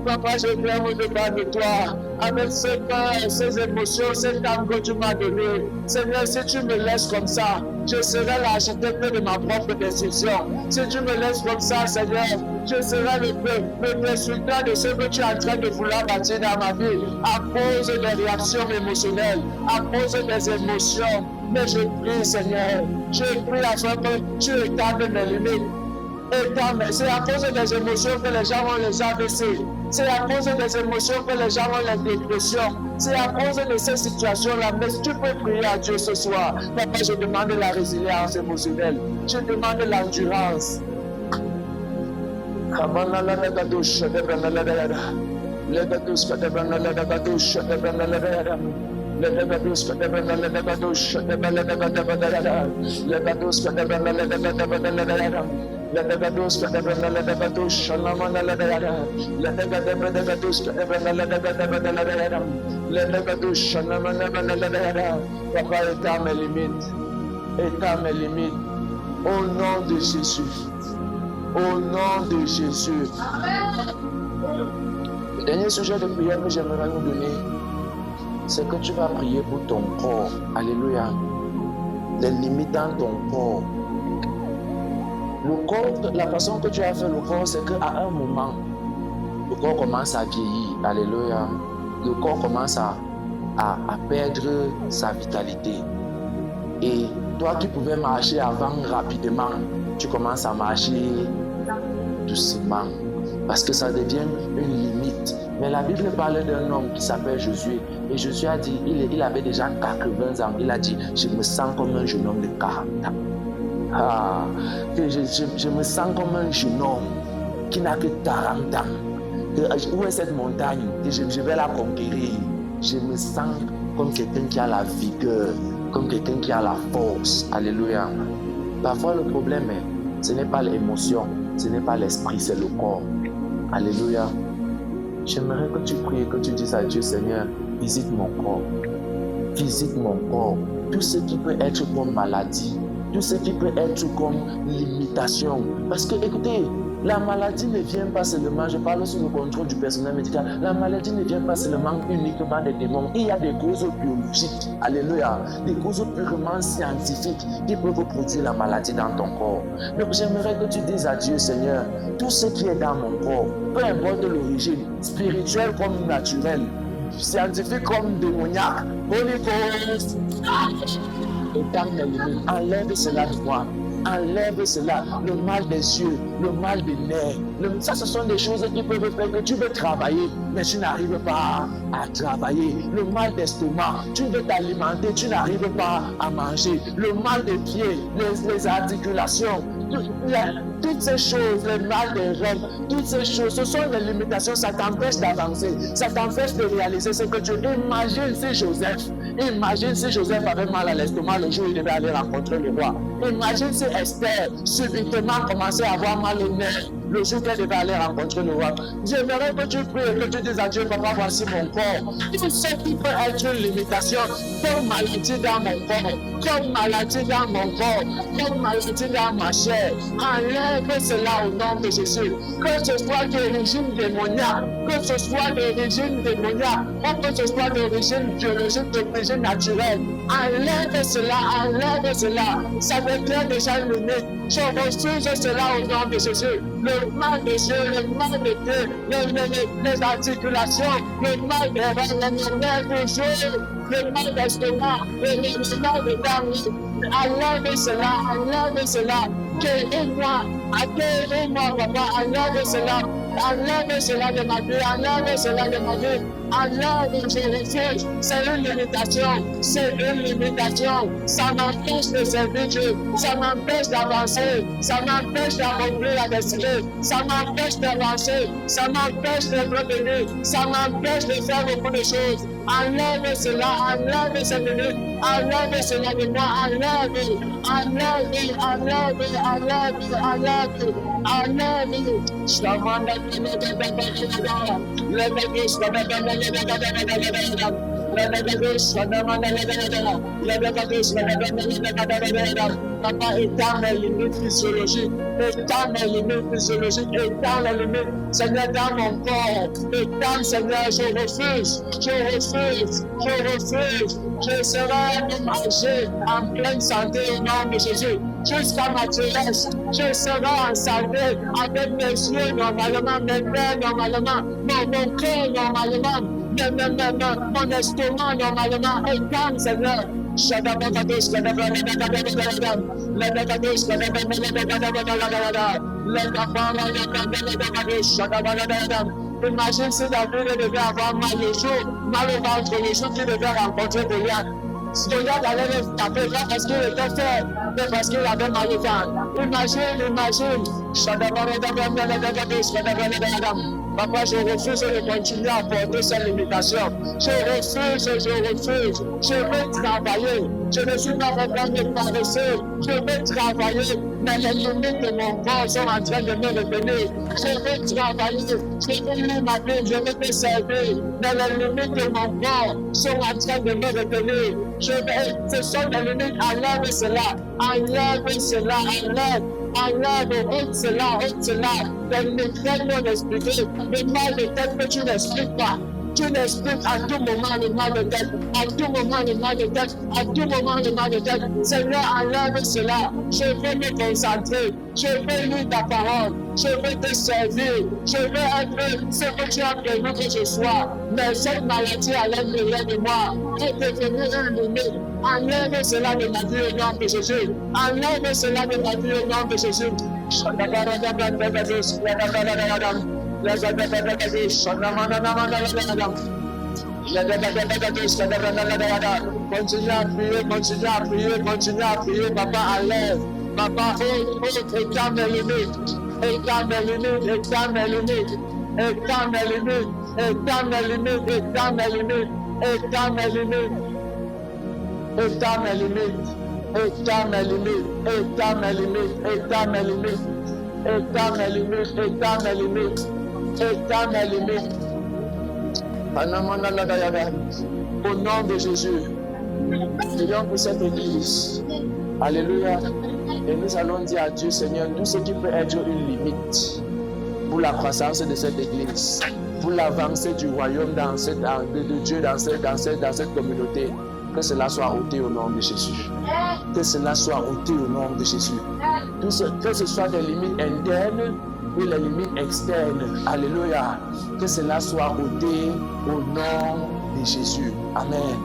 Papa, je viens au devant de toi avec ces peurs, ces émotions, cette âme que tu m'as donnée. Seigneur, si tu me laisses comme ça, je serai l'architecte de ma propre décision. Si tu me laisses comme ça, Seigneur, je serai le résultat de ce que tu es en train de vouloir bâtir dans ma vie à cause des réactions émotionnelles, à cause des émotions. Mais je prie, Seigneur, je prie afin que tu étendes mes limites. C'est à cause des émotions que les gens ont les AVC. C'est à cause des émotions que les gens ont les dépressions. C'est à cause de ces situations-là. Mais tu peux prier à Dieu ce soir. Papa, je demande la résilience émotionnelle. Je demande l'endurance. Papa, étends mes limites. Étends mes limites. Au nom de Jésus. Au nom de Jésus. Le dernier sujet de prière que j'aimerais nous donner, c'est que tu vas prier pour ton corps. Alléluia. Les limites dans ton corps. Le corps, la façon que tu as fait le corps, c'est qu'à un moment, le corps commence à vieillir. Alléluia. Le corps commence à perdre sa vitalité. Et toi qui pouvais marcher avant rapidement, tu commences à marcher doucement. Parce que ça devient une limite. Mais la Bible parle d'un homme qui s'appelle Josué. Et Josué a dit, il avait déjà 80 ans. Il a dit, je me sens comme un jeune homme de 40 ans. Je me sens comme un jeune homme qui n'a que 40 ans. Où est cette montagne? Je vais la conquérir. Je me sens comme quelqu'un qui a la vigueur, comme quelqu'un qui a la force. Alléluia. Parfois le problème, ce n'est pas l'émotion, ce n'est pas l'esprit, c'est le corps. Alléluia. J'aimerais que tu pries, que tu dises à Dieu, Seigneur, visite mon corps. Visite mon corps. Tout ce qui peut être comme maladie, tout ce qui peut être comme limitation. Parce que, écoutez, la maladie ne vient pas seulement, je parle sous le contrôle du personnel médical, la maladie ne vient pas seulement uniquement des démons. Il y a des causes biologiques, alléluia, des causes purement scientifiques qui peuvent produire la maladie dans ton corps. Donc j'aimerais que tu dises à Dieu, Seigneur, tout ce qui est dans mon corps, peu importe l'origine, spirituelle comme naturelle, scientifique comme démoniaque, Holy Ghost, étends mes limites, enlève cela de moi. enlève cela. Le mal des yeux, le mal des nerfs. Ça, ce sont des choses qui peuvent faire que tu veux travailler, mais tu n'arrives pas à travailler. Le mal d'estomac, tu veux t'alimenter, tu n'arrives pas à manger. Le mal des pieds, les articulations, toutes ces choses, le mal des reins, toutes ces choses, ce sont des limitations, ça t'empêche d'avancer, ça t'empêche de réaliser ce que tu veux. Imagine si Joseph avait mal à l'estomac le jour où il devait aller rencontrer le roi. Imagine si Esther subitement commençait à avoir mal au nez le jour qu'elle devait aller rencontrer le roi. J'aimerais que tu pries et que tu dises à Dieu, papa, voici mon corps. Tout ce qui peut être une limitation, comme maladie dans mon corps, comme maladie dans mon corps, comme maladie dans ma chair, enlève cela au nom de Jésus. Que ce soit d'origine démoniaque, que ce soit d'origine démoniaque, ou que ce soit d'origine biologique, d'origine naturelle, enlève cela, ça devient déjà une limite. Je refuse cela au nom de Jésus. Le mal des yeux, le mal des pieds, les articulations, le mal des reins, le nerf des yeux, le mal d'estomac, le mal des dents. Enlève cela, guéris-moi, papa, enlève cela de ma vie, enlève cela de ma vie, enlève, je refuse, c'est une limitation, ça m'empêche de servir Dieu, ça m'empêche d'avancer, ça m'empêche d'accomplir la destinée, ça m'empêche d'avancer, ça m'empêche d'être béni, ça m'empêche de faire beaucoup de choses. Enlève cela, enlève cette minute, enlève cela de moi, enlève. Papa, étends mes limites physiologiques, étends les limites, Seigneur, dans mon corps, étends, Seigneur, je refuse, je serai âgé en pleine santé au nom de Jésus. Jusqu'à ma vieillesse, je serai en santé avec mes yeux normalement, mes mains normalement, mon cœur normalement, mon estomac normalement, étends, Seigneur. Imagine si David devait avoir mal au ventre le jour qu'il devait rencontrer Goliath. Goliath allait le taper là parce qu'il était faible, mais parce qu'il avait mal au ventre. Imagine. Papa, je refuse de continuer à porter ces limitations. Je refuse. Je veux travailler. Je ne suis pas en train de paresser. Je veux travailler. Mais les limites de mon corps sont en train de me retenir. Je veux travailler. Je veux lire ma Bible. Je veux te servir. Mais les limites de mon corps sont en train de me retenir. Ce sont des limites. Enlève cela. Ôte cela. Les migraines non expliquées, le mal de tête que tu n'expliques pas. Tu n'expliques à tout moment le mal de tête, Seigneur, enlève cela. Je veux me concentrer, je veux lire ta parole, je veux te servir, je veux être ce que tu as prévu que je sois. Mais cette maladie à l'intérieur de moi est devenue une limite. Enlève cela de ma vie au nom de Jésus. Enlève cela de ma vie au nom de Jésus. Continue à prier, papa, enlève. Papa, étends mes limites. Au nom de Jésus, prions pour cette église. Alléluia. Et nous allons dire à Dieu, Seigneur, tout ce qui peut être une limite pour la croissance de cette église, pour l'avancée du royaume de Dieu dans cette communauté, que cela soit ôté au nom de Jésus. Que cela soit ôté au nom de Jésus. Que ce soit des limites internes ou les limites externes. Alléluia. Que cela soit ôté au nom de Jésus. Amen.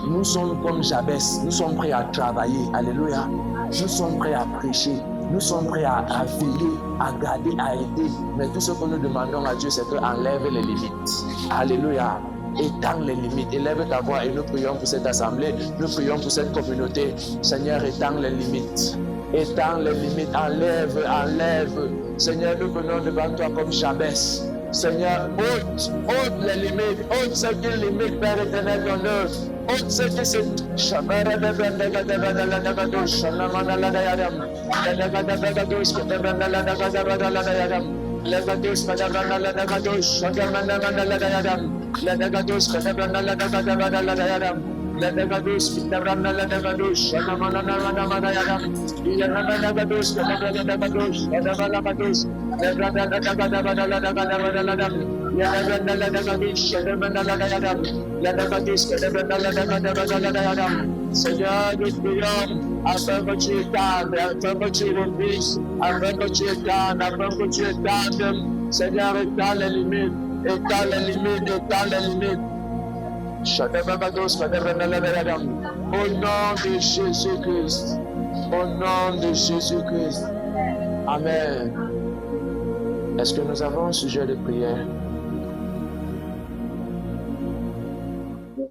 Nous sommes comme Jabès, nous sommes prêts à travailler. Alléluia. Nous sommes prêts à prêcher. Nous sommes prêts à veiller, à garder, à aider. Mais tout ce que nous demandons à Dieu, c'est qu'enlève les limites. Alléluia. Étends les limites. Élève ta voix et nous prions pour cette assemblée. Nous prions pour cette communauté. Seigneur, étends les limites. Étends les limites. Enlève, enlève. Seigneur, nous venons devant toi comme Jabès. Seigneur, ôte les limites. Ôte ce qui limite, Père éternel, ton œuvre. Ôte ce qui se... Legados kadabana legados shagamana legadam legados kadabana legadam legados kadabana legados shagamana legadam legados kadabana legados legados Seigneur, nous prions afin que tu étendes, afin que tu revises, afin que tu étendes, afin que tu étendes. Seigneur, étends les limites, étends les limites, étends les limites. Au nom de Jésus-Christ, au nom de Jésus-Christ. Amen. Est-ce que nous avons un sujet de prière?